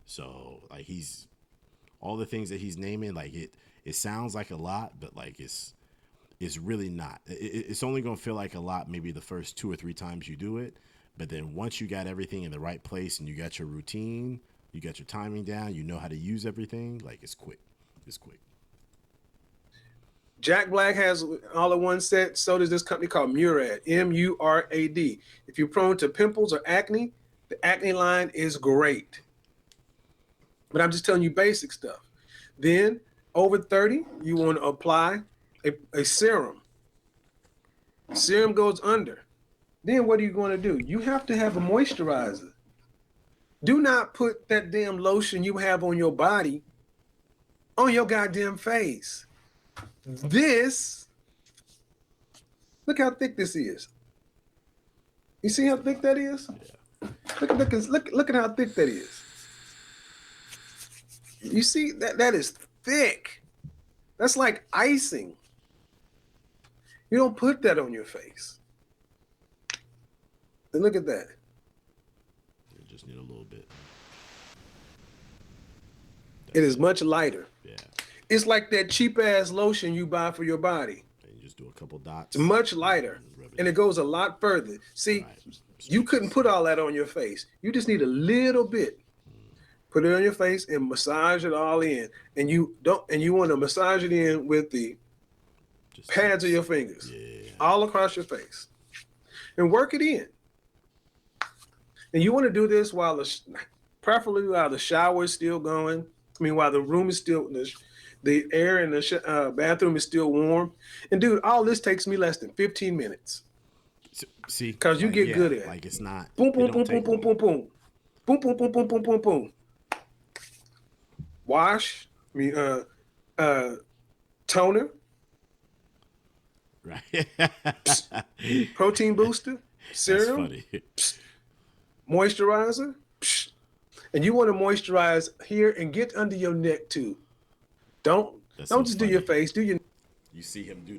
So, like, all the things that he's naming, like, it sounds like a lot, but, like, it's really not. It's only going to feel like a lot maybe the first 2 or 3 times you do it. But then once you got everything in the right place and you got your routine, you got your timing down, you know how to use everything, like, it's quick. It's quick. Jack Black has all in one set. So does this company called Murad, Murad. If you're prone to pimples or acne, the acne line is great. But I'm just telling you basic stuff. Then over 30, you want to apply a serum. Serum goes under. Then what are you going to do? You have to have a moisturizer. Do not put that damn lotion you have on your body on your goddamn face. This, look how thick this is. You see how thick that is? Yeah. Look at how thick that is. You see that is thick. That's like icing. You don't put that on your face. And look at that. You just need a little bit. It is much lighter. Yeah. It's like that cheap ass lotion you buy for your body. And you just do a couple dots. It's much lighter. And it goes a lot further. See, right. You couldn't put all that on your face. You just need a little bit. Put it on your face and massage it all in. And you want to massage it in with the pads of your fingers. Yeah. All across your face. And work it in. And you want to do this preferably while the shower is still going. I mean, while the room is still, the air in the bathroom is still warm. And dude, all this takes me less than 15 minutes. See, because you get good at it. Like it's not. Boom, boom, boom, boom, boom, boom, boom, boom, boom, boom, boom, boom, boom, boom. Wash. I mean, toner. Right. Protein booster. Serum. That's funny. Moisturizer. And you want to moisturize here and get under your neck too. Don't just do your face. Do your. You see him do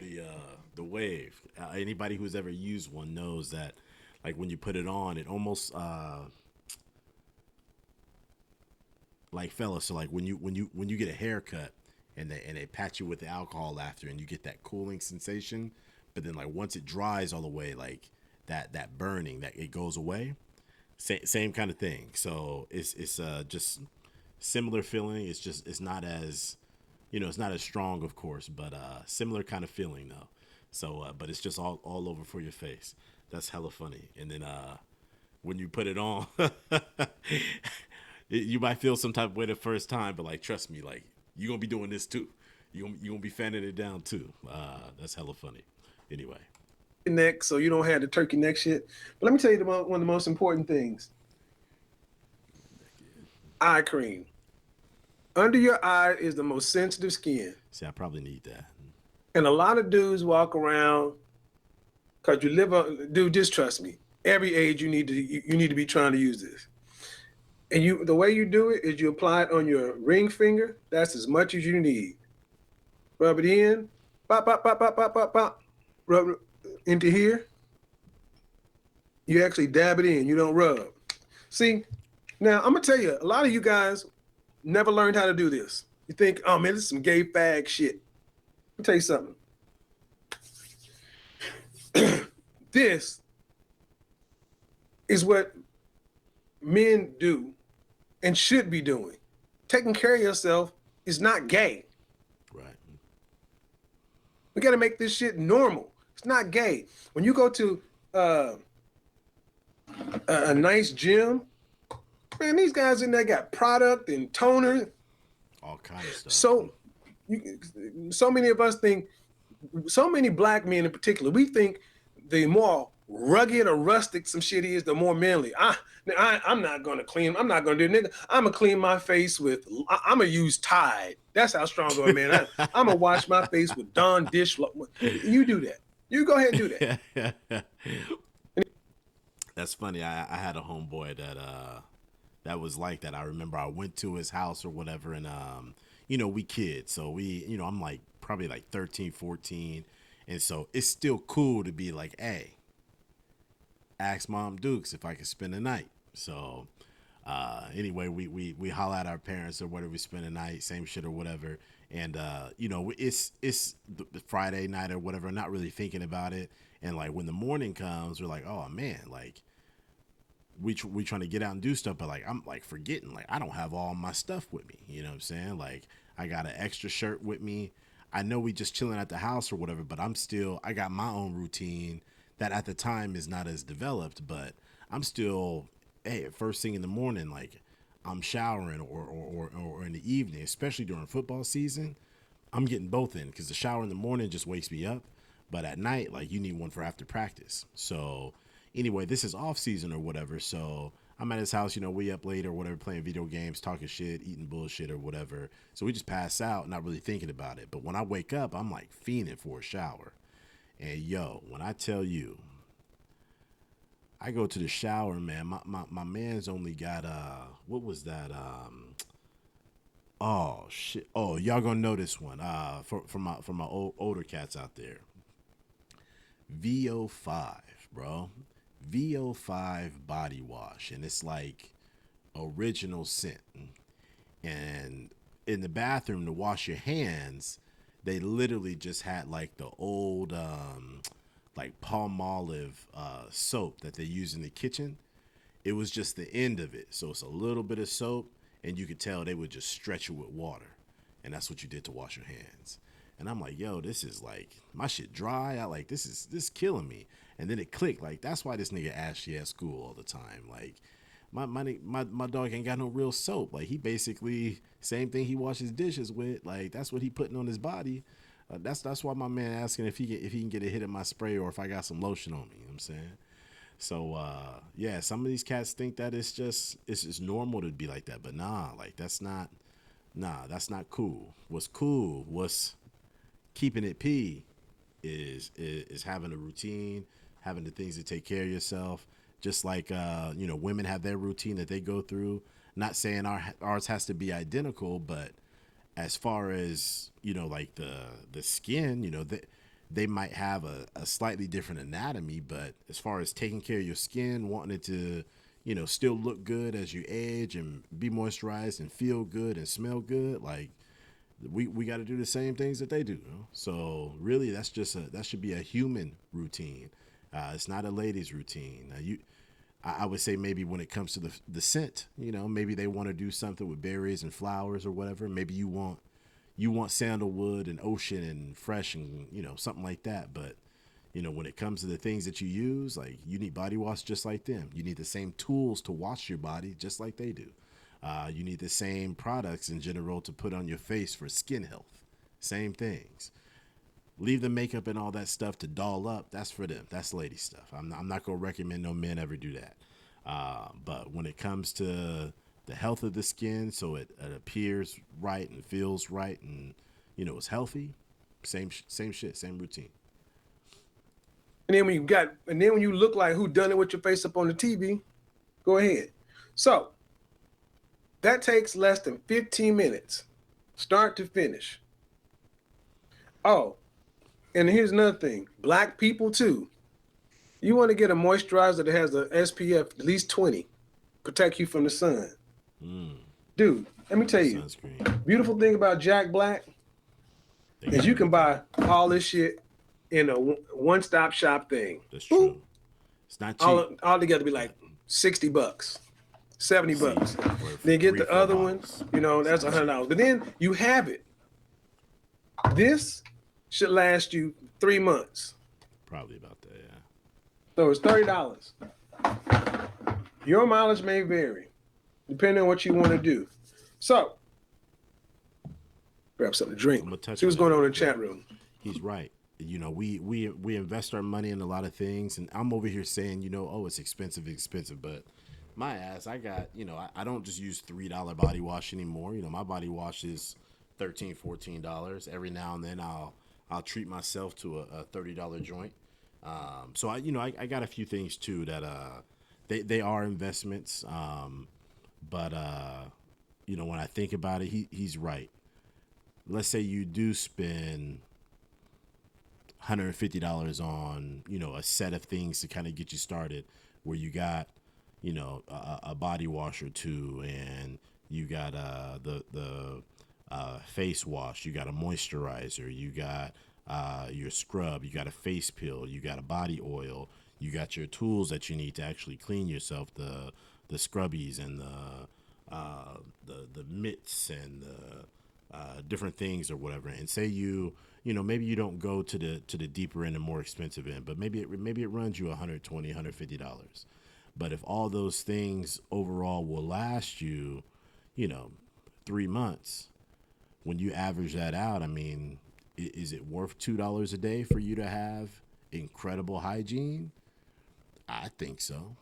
the wave. Anybody who's ever used one knows that, like when you put it on, it almost like fellas. So like when you get a haircut and they pat you with the alcohol after, and you get that cooling sensation, but then like once it dries all the way, like that burning that it goes away. Same kind of thing. So it's just similar feeling. It's not as, it's not as strong, of course, but similar kind of feeling though. So but it's just all over for your face. That's hella funny. And then when you put it on, you might feel some type of way the first time, but like trust me, like you're gonna be doing this too. You're gonna be fanning it down too. That's hella funny. Anyway. Neck, so you don't have the turkey neck shit. But let me tell you one of the most important things. Eye cream. Under your eye is the most sensitive skin. See, I probably need that. And a lot of dudes walk around because you live on. Dude, just trust me. Every age you need to be trying to use this. And the way you do it is you apply it on your ring finger. That's as much as you need. Rub it in. Pop, pop, pop, pop, pop, pop, pop. Rub it into here. You actually dab it in. You don't rub. See, now I'm gonna tell you, a lot of you guys never learned how to do this. You think, oh man, this is some gay fag shit. Let me tell you something. This is what men do and should be doing. Taking care of yourself is not gay. Right. We got to make this shit normal. It's not gay. When you go to a nice gym, man, these guys in there got product and toner. All kind of stuff. So, so many of us think, so many black men in particular, we think the more rugged or rustic some shit is, the more manly. I'm not gonna clean. I'm not gonna do nigga. I'm gonna clean my face with. I'm gonna use Tide. That's how strong of a man I'm gonna wash my face with Dawn dish. You do that. You go ahead and do that. That's funny. I had a homeboy that was like that. I remember I went to his house or whatever, and we kids, so I'm like probably like 13, 14, and so it's still cool to be like, hey, ask Mom Dukes if I could spend the night. So anyway, we holler at our parents or whatever, we spend the night, same shit or whatever, and it's the Friday night or whatever, not really thinking about it, and like when the morning comes, we're like, oh man, like we trying to get out and do stuff, but like I'm like forgetting, like I don't have all my stuff with me. You know what I'm saying? Like I got an extra shirt with me. I know we just chilling at the house or whatever, but I got my own routine that at the time is not as developed, but I'm still, hey, first thing in the morning, like I'm showering or in the evening, especially during football season, I'm getting both in because the shower in the morning just wakes me up, but at night, like you need one for after practice. So anyway, this is off season or whatever. So I'm at his house, we up late or whatever, playing video games, talking shit, eating bullshit or whatever. So we just pass out, not really thinking about it. But when I wake up, I'm like fiending for a shower. And yo, when I tell you, I go to the shower, man, my man's only got, what was that? Oh shit. Oh, y'all gonna know this one. For my older cats out there. VO5, bro. VO5 body wash, and it's like original scent. And in the bathroom to wash your hands, they literally just had like the old like palm olive soap that they use in the kitchen. It was just the end of it, so it's a little bit of soap, and you could tell they would just stretch it with water, and that's what you did to wash your hands. And I'm like, yo, this is like my shit dry. I like this killing me. And then it clicked, like that's why this nigga ashy at school all the time. Like my dog ain't got no real soap. Like he basically same thing he washes dishes with. Like that's what he putting on his body. That's why my man asking if he can get a hit of my spray or if I got some lotion on me. You know what I'm saying? So yeah, some of these cats think that it's just normal to be like that, but nah, like that's not cool. What's keeping it P is having a routine, having the things to take care of yourself. Just like women have their routine that they go through. Not saying ours has to be identical, but as far as like the skin, they might have a slightly different anatomy, but as far as taking care of your skin, wanting it to still look good as you age and be moisturized and feel good and smell good, like we got to do the same things that they do. So really, that should be a human routine. It's not a lady's routine. I would say maybe when it comes to the scent, maybe they want to do something with berries and flowers or whatever. Maybe you want sandalwood and ocean and fresh and something like that. But when it comes to the things that you use, like you need body wash just like them. You need the same tools to wash your body just like they do. You need the same products in general to put on your face for skin health. Same things. Leave the makeup and all that stuff to doll up. That's for them. That's lady stuff. I'm not going to recommend no men ever do that. But when it comes to the health of the skin, so it appears right and feels right and, it's healthy, same shit, same routine. And then when you look like who done it with your face up on the TV, go ahead. So that takes less than 15 minutes, start to finish. Oh, and here's another thing. Black people too. You want to get a moisturizer that has a SPF at least 20, protect you from the sun. Dude, let me tell you, sunscreen. Beautiful thing about Jack Black is you can buy all this shit in a one-stop shop thing. That's true. Boop. It's not cheap. All together be like $60, $70. Then get the other one, that's $100. But then you have it. This should last you 3 months. Probably about that. Yeah. So it's $30. Your mileage may vary depending on what you want to do. So grab something to drink. I'm gonna touch See on what's that going on real in the quick. chat room. He's right. You know, we invest our money in a lot of things, and I'm over here saying, oh, it's expensive, expensive, but my ass, I got, I don't just use $3 body wash anymore. My body wash is 13, $14. Every now and then I'll treat myself to a $30 joint. So I got a few things too that they are investments. But when I think about it, he's right. Let's say you do spend $150 on a set of things to kind of get you started, where you got a body wash or two, and you got the face wash, you got a moisturizer, you got your scrub, you got a face peel, you got a body oil, you got your tools that you need to actually clean yourself, the scrubbies and the mitts and the different things or whatever. And say maybe you don't go to the deeper end and more expensive end, but maybe it runs you $120, $150. But if all those things overall will last you, you know 3 months, when you average that out, I mean, is it worth $2 a day for you to have incredible hygiene? I think so.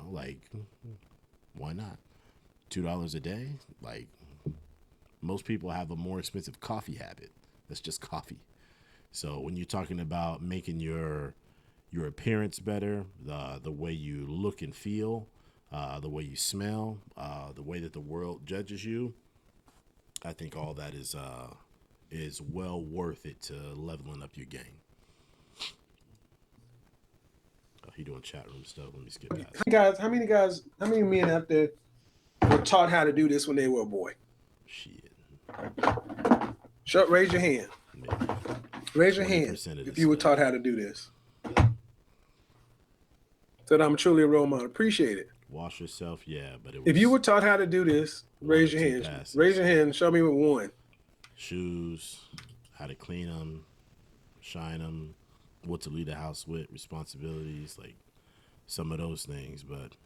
Like, why not? $2 a day? Like, most people have a more expensive coffee habit. That's just coffee. So when you're talking about making your appearance better, the way you look and feel, the way you smell, the way that the world judges you, I think all that is well worth it to leveling up your game. Oh, he doing chat room stuff. Let me skip past it. How many men out there were taught how to do this when they were a boy? Shit. Raise your hand. Maybe Raise your hand 20% of if this you were stuff. taught how to do this. Said I'm truly a role model. Appreciate it. Wash yourself, yeah, but it If you were was taught how to do this, one or raise your two hand. passes. Raise your hand and show me with one. Shoes, how to clean them, shine them, what to leave the house with, responsibilities, like some of those things. But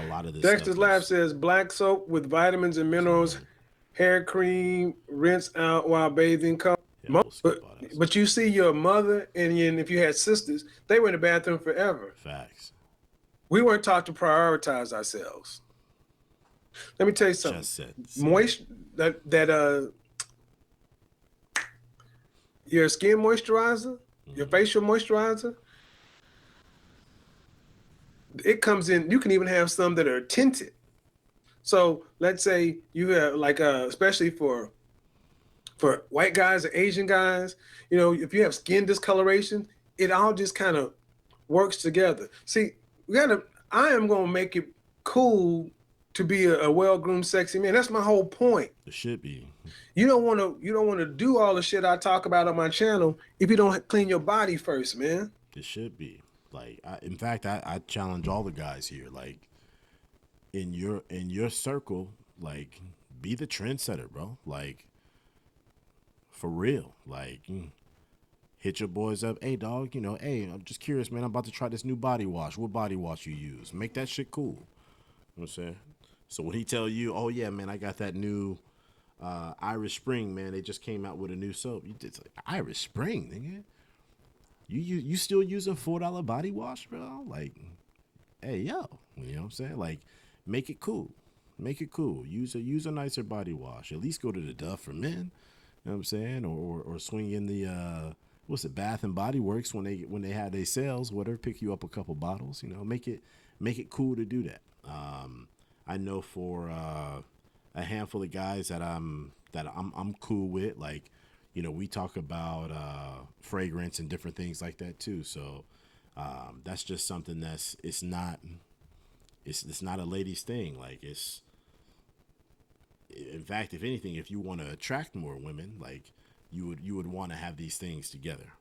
a lot of this Dexter's stuff Lab was says black soap with vitamins and minerals, something. hair cream, rinse out while bathing. Yeah, we'll skip But all that stuff. but you see your mother and if you had sisters, they were in the bathroom forever. Facts. We weren't taught to prioritize ourselves. Let me tell you something. Just said. Moist that your skin moisturizer, your facial moisturizer, it comes in. You can even have some that are tinted. So let's say you have like especially for white guys or Asian guys, if you have skin discoloration, it all just kind of works together. See, I am gonna make it cool to be a well-groomed, sexy man. That's my whole point. It should be. You don't want to do all the shit I talk about on my channel if you don't clean your body first, man. It should be. Like, in fact, I challenge all the guys here. Like, in your circle, like, be the trendsetter, bro. Like, for real. Like, hit your boys up. Hey, dog. Hey, I'm just curious, man. I'm about to try this new body wash. What body wash you use? Make that shit cool. You know what I'm saying? So when he tell you, oh yeah, man, I got that new Irish Spring, man. They just came out with a new soap. It's like, Irish Spring, nigga. You still using $4 body wash, bro? Like, hey, yo, you know what I'm saying? Like, make it cool. Make it cool. Use a nicer body wash. At least go to the Duff for men. You know what I'm saying? Or swing in the what's it, Bath and Body Works when they had their sales, whatever, pick you up a couple bottles, make it cool to do that. I know for a handful of guys that I'm cool with, like, we talk about fragrance and different things like that too. So that's just something it's not a ladies thing. Like, it's, in fact, if anything, if you want to attract more women, like, you would want to have these things together.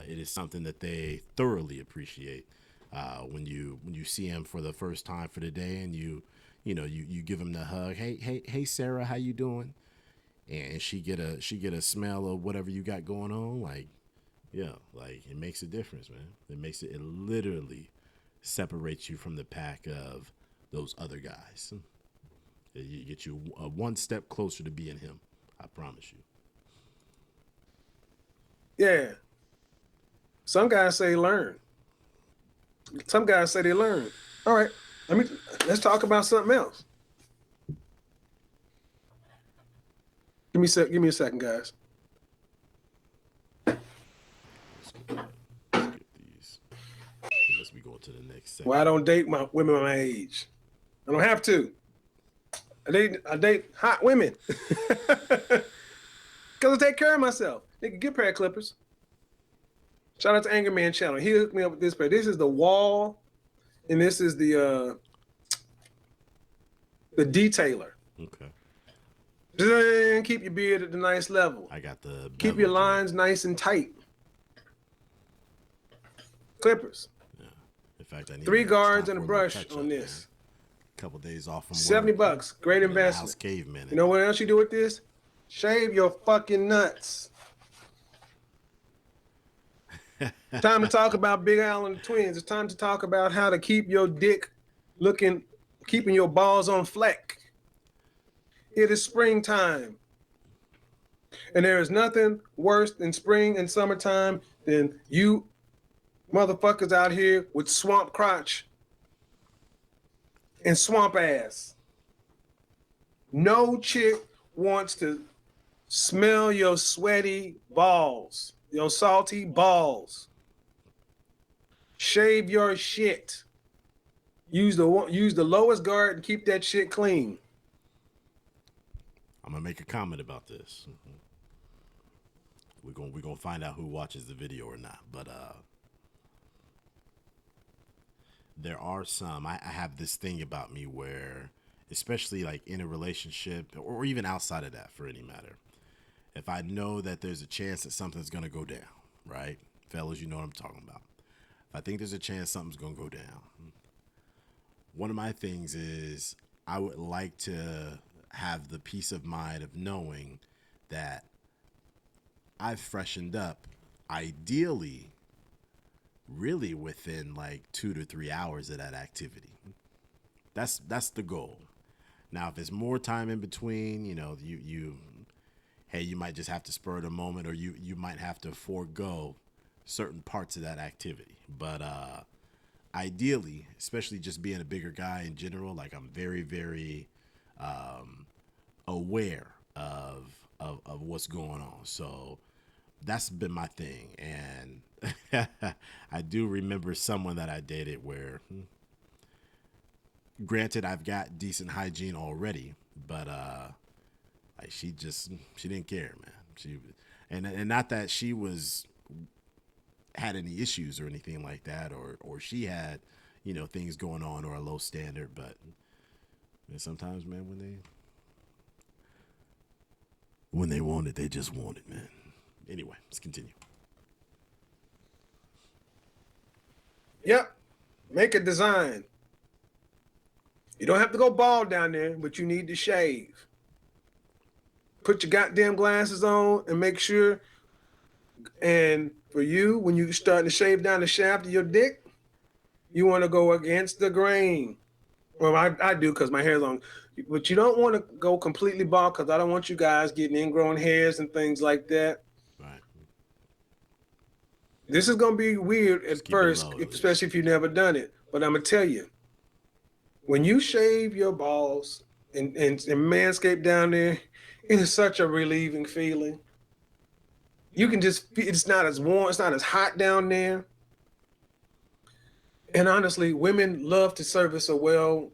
It is something that they thoroughly appreciate when you see them for the first time for the day, and you give them the hug. Hey, Sarah, how you doing? And she get a smell of whatever you got going on. Like, Yeah, like it makes a difference, man. It literally separates you from the pack of those other guys. You get you one step closer to being him. I promise you. Yeah. Some guys say learn. Some guys say they learn. All right. Let's talk about something else. Give me a second, guys. Let's get these. Unless we go to the next Well, I section. don't date my women my age. I don't have to. I date hot women. Because I take care of myself. They can get pair of clippers. Shout out to Anger Man Channel. He hooked me up with this pair. This is the wall, and this is the detailer. Okay. Keep your beard at the nice level. I got the Keep your bevel joint. lines nice and tight. Clippers. Yeah. In fact, I need 3 to guards stop and a for a little brush touch on up, man. this. A couple days off from work. $70. Great Been a house investment. caveman. You know what else you do with this? Shave your fucking nuts. Time to talk about Big Al and the twins. It's time to talk about how to keep your dick keeping your balls on fleck. It is springtime. And there is nothing worse than spring and summertime than you motherfuckers out here with swamp crotch and swamp ass. No chick wants to smell your sweaty balls, your salty balls. Shave your shit. Use the lowest guard and keep that shit clean. I'm gonna make a comment about this. We're gonna find out who watches the video or not. But there are some. I have this thing about me where, especially like in a relationship or even outside of that, for any matter, if I know that there's a chance that something's gonna go down, right, fellas, you know what I'm talking about. If I think there's a chance something's gonna go down, one of my things is I would like to have the peace of mind of knowing that I've freshened up, ideally, really within like 2 to 3 hours of that activity. That's the goal. Now, if it's more time in between, you hey, you might just have to spur the moment, or you might have to forego certain parts of that activity. But ideally, especially just being a bigger guy in general, like I'm very, very aware of what's going on. So that's been my thing. And I do remember someone that I dated where, granted, I've got decent hygiene already, but like she didn't care, man. And not that she had any issues or anything like that, or she had things going on or a low standard, but man, sometimes, man, when they want it, they just want it, man. Anyway, let's continue. Yep. Make a design. You don't have to go bald down there, but you need to shave. Put your goddamn glasses on and make sure. And for you, when you're starting to shave down the shaft of your dick, you want to go against the grain. Well, I do because my hair's long. But you don't want to go completely bald because I don't want you guys getting ingrown hairs and things like that. Right. This is going to be weird Just at keep it first, low, at least. especially if you've never done it. But I'm going to tell you, when you shave your balls and manscape down there, it is such a relieving feeling. You can just, it's not as warm, it's not as hot down there. And honestly, women love to service a well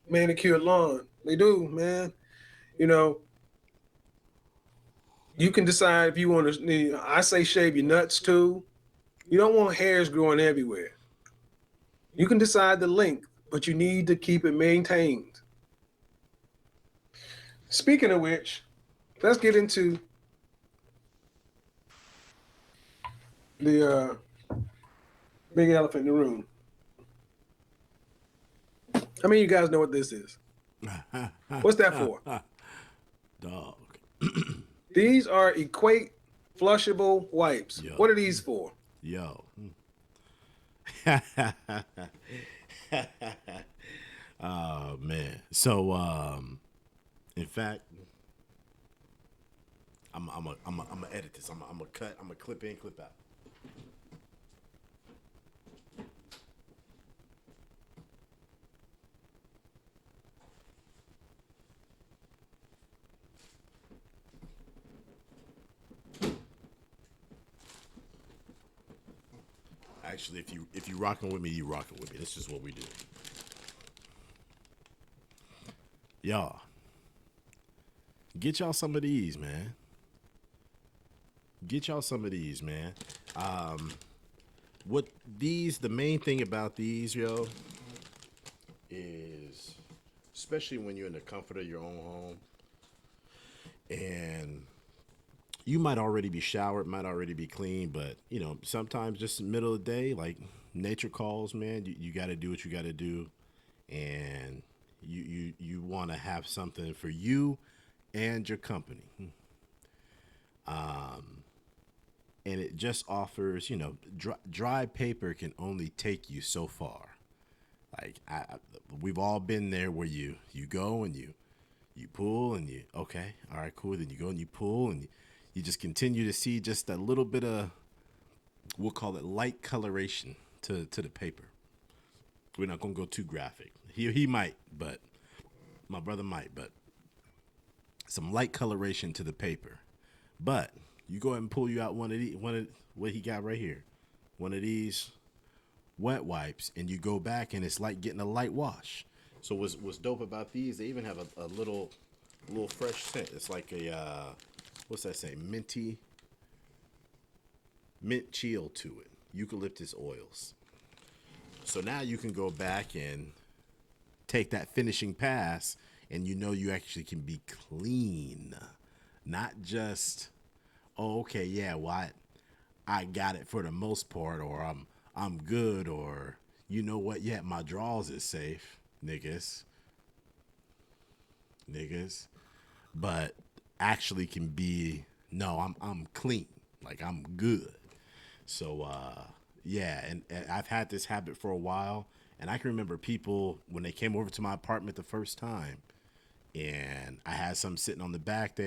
manicured lawn. They do, man. You know, you can decide if you want to, I say shave your nuts too. You don't want hairs growing everywhere. You can decide the length, but you need to keep it maintained. Speaking of which, let's get into the big elephant in the room. I mean, you guys know what this is. What's that for? Dog. These are equate flushable wipes. Yo, What are these for? yo. Oh man. So in fact, I'm gonna edit this. I'm gonna cut. I'm gonna clip in, clip out. Actually, if you rocking with me, you rocking with me. This is what we do, y'all. Get y'all some of these, man. Get y'all some of these, man. What these? The main thing about these, yo, is especially when you're in the comfort of your own home, and you might already be showered, might already be clean, but sometimes just in the middle of the day, like nature calls, man. You got to do what you got to do, and you want to have something for you and your company. And it just offers, dry paper can only take you so far. Like we've all been there where you go and you pull and you okay, all right, cool. Then you go and you pull and you just continue to see just a little bit of, we'll call it light coloration to the paper. We're not gonna go too graphic. He might, but my brother might, but some light coloration to the paper. But you go ahead and pull you out one of what he got right here, one of these wet wipes, and you go back and it's like getting a light wash. So what's dope about these? They even have a little fresh scent. It's like a what's that say? Mint chill to it. Eucalyptus oils. So now you can go back and take that finishing pass, and you actually can be clean, not just okay, yeah, I got it for the most part, or I'm good, or you know what? Yeah, my drawers is safe, niggas, but actually can be no, I'm clean, like I'm good. So yeah, and I've had this habit for a while, and I can remember people when they came over to my apartment the first time, and I had some sitting on the back.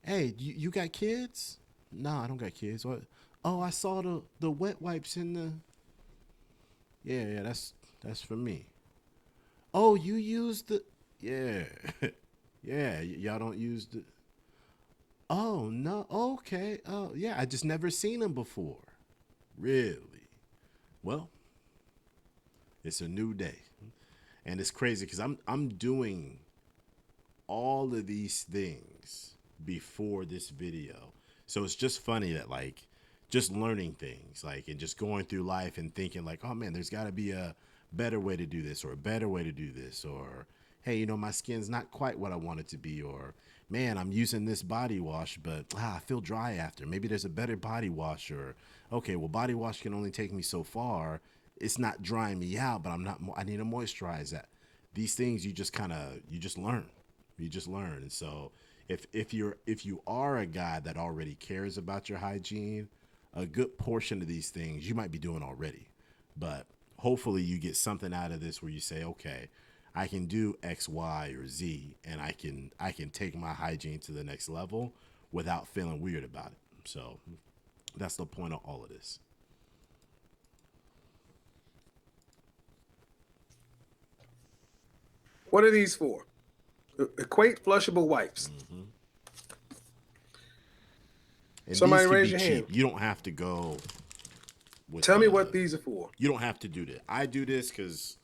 Hey, you got kids? No, I don't got kids. What? Oh, I saw the wet wipes in the. Yeah, that's for me. Oh, you use the. Yeah, yeah. Y'all don't use the. Oh no. Okay. Oh yeah. I just never seen them before. Really? Well, it's a new day, and it's crazy because I'm doing all of these things before this video. So it's just funny that like just learning things like and just going through life and thinking like, oh man, there's got to be a better way to do this or a better way to do this, or hey, my skin's not quite what I want it to be, or man, I'm using this body wash, but I feel dry after. Maybe there's a better body wash, or okay, well, body wash can only take me so far. It's not drying me out, but I need to moisturize that. These things you just learn. You just learn. And so if you are a guy that already cares about your hygiene, a good portion of these things you might be doing already. But hopefully you get something out of this where you say, okay, I can do X, Y, or Z, and I can take my hygiene to the next level without feeling weird about it. So that's the point of all of this. What are these for? Equate flushable wipes. And Somebody these can raise be your cheap. hand. You don't have to go with Tell me what these are for. You don't have to do that. I do this because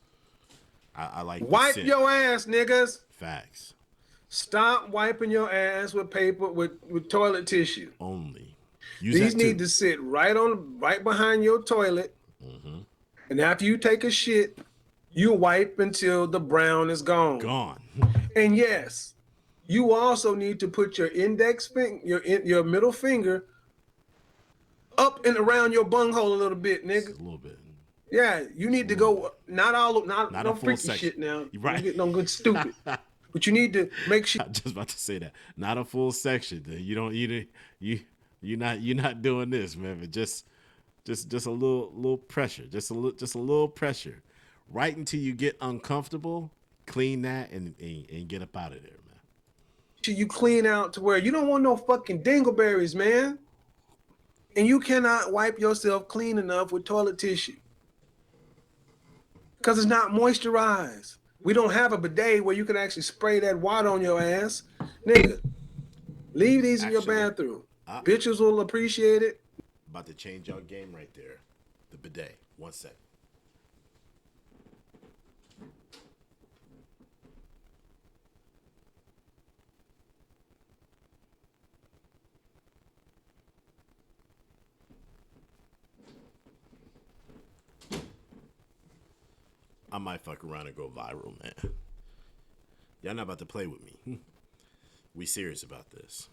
I like the Wipe scent. your ass, niggas. Facts. Stop wiping your ass with paper with toilet tissue. Only. Use These that too. need to sit right behind your toilet. And after you take a shit, you wipe until the brown is gone. Gone. And yes, you also need to put your index finger, your middle finger up and around your bunghole a little bit, nigga. A little bit. Yeah, you need to go not no a full freaky section. shit now. Right. Don't get no good stupid. But you need to make sure. I was just about to say that. Not a full section. You don't eat it. You're not doing this, man. But just a little pressure, just a little pressure, right until you get uncomfortable. Clean that and get up out of there, man. You clean out to where you don't want no fucking dingleberries, man. And you cannot wipe yourself clean enough with toilet tissue because it's not moisturized. We don't have a bidet where you can actually spray that water on your ass. Nigga, leave these in your Actually, bathroom. I'm Bitches will appreciate it. about to change your game right there. The bidet. One sec. I might fuck around and go viral, man. Y'all not about to play with me. We serious about this.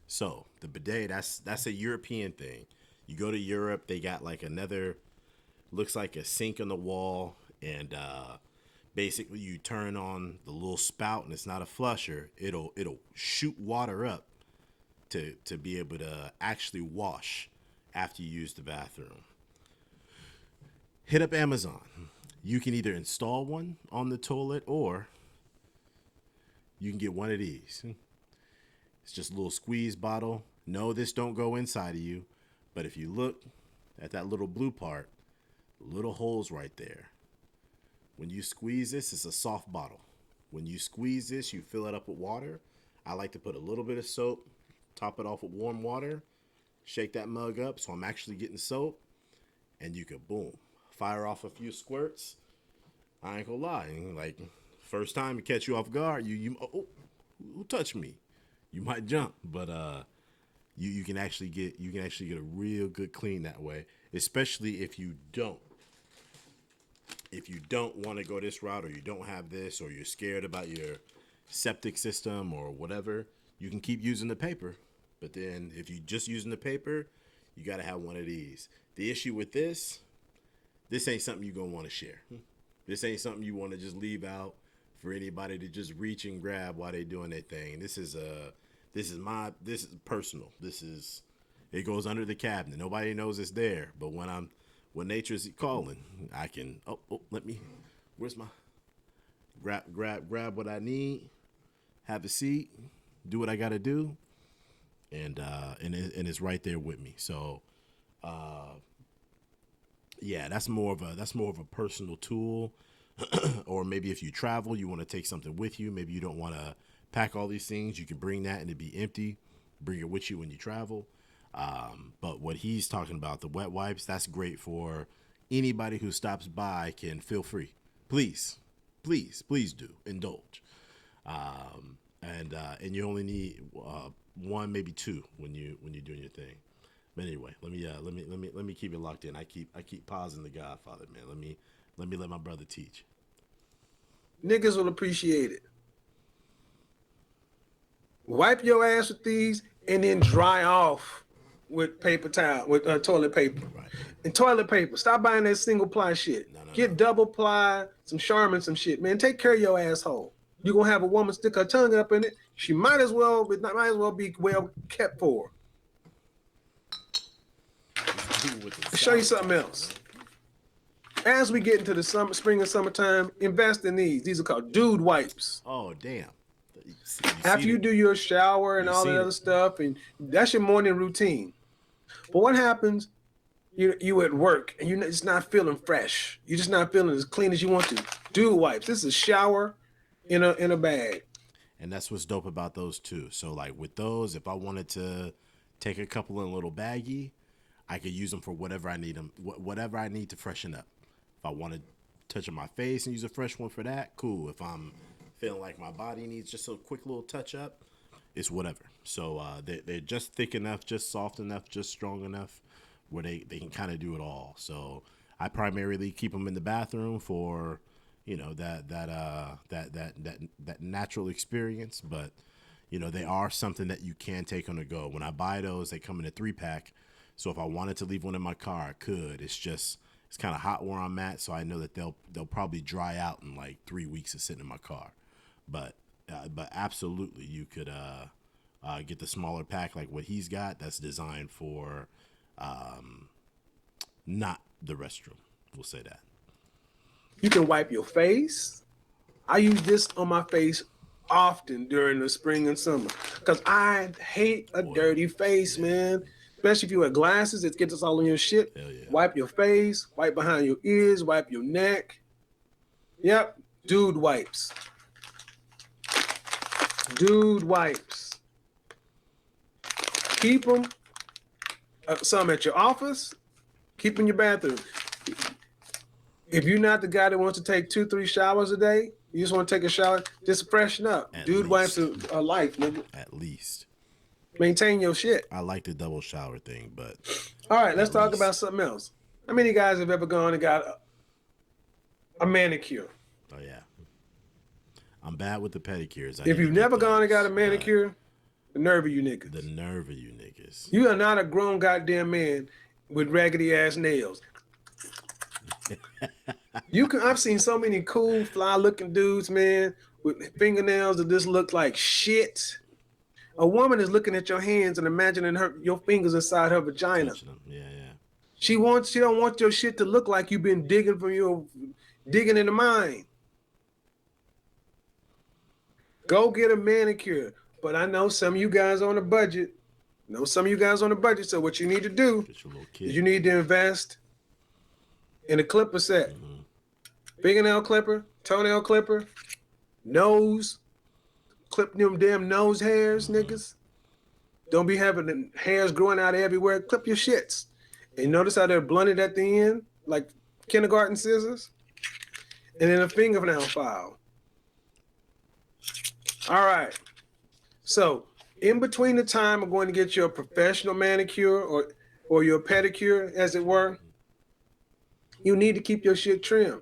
So the bidet, that's a European thing. You go to Europe, they got like another, looks like a sink on the wall, and basically you turn on the little spout, and it's not a flusher. It'll shoot water up to be able to actually wash after you use the bathroom. Hit up Amazon. You can either install one on the toilet or you can get one of these. It's just a little squeeze bottle. No, this don't go inside of you, but if you look at that little blue part, little holes right there. When you squeeze this, it's a soft bottle. When you squeeze this, you fill it up with water. I like to put a little bit of soap, top it off with warm water, shake that mug up so I'm actually getting soap, and you could boom, fire off a few squirts. I ain't gonna lie, like first time it catch you off guard, who touched me? You might jump, but you can actually get a real good clean that way, especially if you don't want to go this route, or you don't have this, or you're scared about your septic system or whatever. You can keep using the paper, but then if you just using the paper, you got to have one of these. The issue with this ain't something you're gonna want to share. This ain't something you want to just leave out for anybody to just reach and grab while they doing their thing. This is personal. It goes under the cabinet. Nobody knows it's there. But when nature's calling, I can where's my grab what I need, have a seat, do what I got to do, and it's right there with me. So yeah, that's more of a personal tool. Or maybe if you travel, you want to take something with you. Maybe you don't want to pack all these things. You can bring that and it'd be empty. Bring it with you when you travel. But what he's talking about, the wet wipes, that's great for anybody who stops by. Can feel free. Please do indulge. And you only need one, maybe two when you're doing your thing. But anyway, let me keep it locked in. I keep pausing the Godfather, man. Let my brother teach. Niggas will appreciate it. Wipe your ass with these and then dry off with paper towel, with toilet paper. Right. And toilet paper. Stop buying that single ply shit. No. Get double ply, some Charmin, some shit, man. Take care of your asshole. You're gonna have a woman stick her tongue up in it. She might as well be well kept for her. Show you something else. As we get into the spring and summertime, invest in these. These are called dude wipes. Oh damn! After you do your shower and all that other stuff, and that's your morning routine. But what happens? You at work and you're just not feeling fresh. You're just not feeling as clean as you want to. Dude wipes. This is a shower in a bag. And that's what's dope about those too. So like with those, if I wanted to take a couple in a little baggie, I could use them for whatever I need them, whatever I need to freshen up. If I want to touch on my face and use a fresh one for that, cool. If I'm feeling like my body needs just a quick little touch up, it's whatever. So they're just thick enough, just soft enough, just strong enough where they can kind of do it all. So I primarily keep them in the bathroom for, that natural experience. But they are something that you can take on the go. When I buy those, they come in a 3-pack. So if I wanted to leave one in my car, I could. It's kind of hot where I'm at, so I know that they'll probably dry out in like 3 weeks of sitting in my car. But absolutely, you could get the smaller pack like what he's got. That's designed for not the restroom. We'll say that. You can wipe your face. I use this on my face often during the spring and summer because I hate a dirty face, man. Especially if you wear glasses, it gets us all in your shit. Hell yeah. Wipe your face, wipe behind your ears, wipe your neck. Yep, dude wipes. Dude wipes. Keep them. Some at your office. Keep in your bathroom. If you're not the guy that wants to take 2-3 showers a day, you just want to take a shower, just freshen up. At Dude least. wipes a life, nigga. At least. Maintain your shit. I like the double shower thing, but all right, let's talk least. about something else. How many guys have ever gone and got a manicure? Oh yeah. I'm bad with the pedicures. If you've never gone and got a manicure, the nerve of you niggas. The nerve of you niggas. You are not a grown goddamn man with raggedy ass nails. I've seen so many cool, fly looking dudes, man, with fingernails that just look like shit. A woman is looking at your hands and imagining your fingers inside her vagina. Yeah, yeah. She don't want your shit to look like you've been digging in the mine. Go get a manicure. But I know some of you guys on a budget. So what you need to do is you need to invest in a clipper set. Fingernail clipper, toenail clipper, nose, clip them damn nose hairs, niggas. Don't be having the hairs growing out everywhere. Clip your shits. And notice how they're blunted at the end, like kindergarten scissors. And then a fingernail file. All right. So in between the time of going to get your professional manicure or your pedicure, as it were, you need to keep your shit trimmed.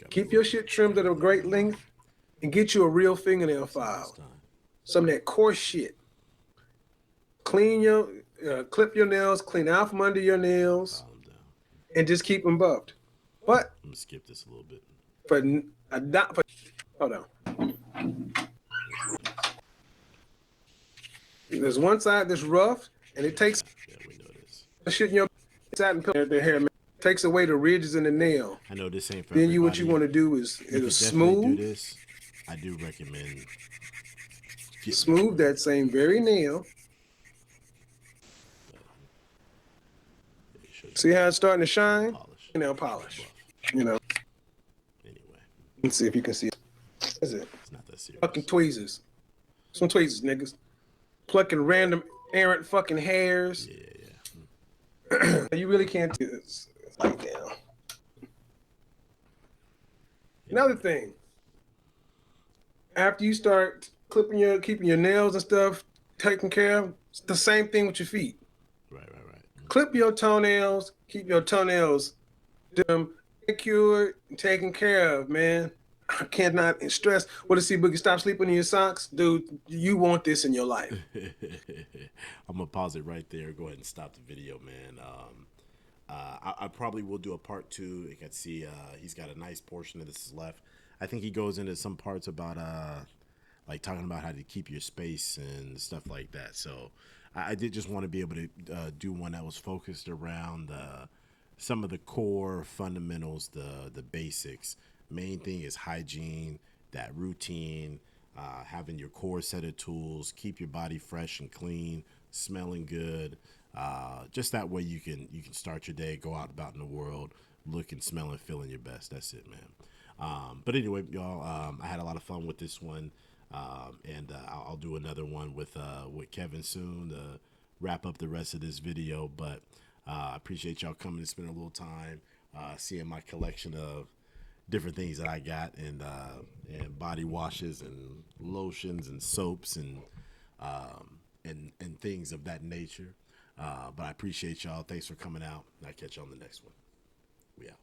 Keep your shit trimmed at a great length and get you a real fingernail file. Some of that coarse shit. Clip your nails, clean out from under your nails, and just keep them buffed. But I'm gonna skip this a little bit. Hold on. There's one side that's rough, and it takes we know this. Shit in your satin pillow. The hair takes away the ridges in the nail. I know this ain't for then everybody. What you want to do is it'll smooth. Do this. I do recommend smooth that same very nail. See how it's starting to shine? Nail polish. You know. Anyway. Let's see if you can see it. That's it. It's not that serious. Fucking tweezers. Some tweezers, niggas. Plucking random errant fucking hairs. Yeah. You really can't do this. It's like down. Another thing. After you start keeping your nails and stuff taken care of, it's the same thing with your feet. Right. Clip your toenails, keep your toenails manicured and taken care of, man. I cannot stress. What to see, Boogie? Stop sleeping in your socks, dude. You want this in your life. I'm gonna pause it right there. Go ahead and stop the video, man. I probably will do a part 2. You can see he's got a nice portion of this left. I think he goes into some parts about like talking about how to keep your space and stuff like that. So I did just want to be able to do one that was focused around some of the core fundamentals, the basics. Main thing is hygiene, that routine, having your core set of tools, keep your body fresh and clean, smelling good. Just that way you can start your day, go out about in the world, looking, smelling, feeling your best. That's it, man. But anyway, y'all, I had a lot of fun with this one, and I'll do another one with Kevin soon to wrap up the rest of this video. But I appreciate y'all coming and spending a little time seeing my collection of different things that I got, and body washes and lotions and soaps and things of that nature. But I appreciate y'all. Thanks for coming out. I'll catch you on the next one. We out.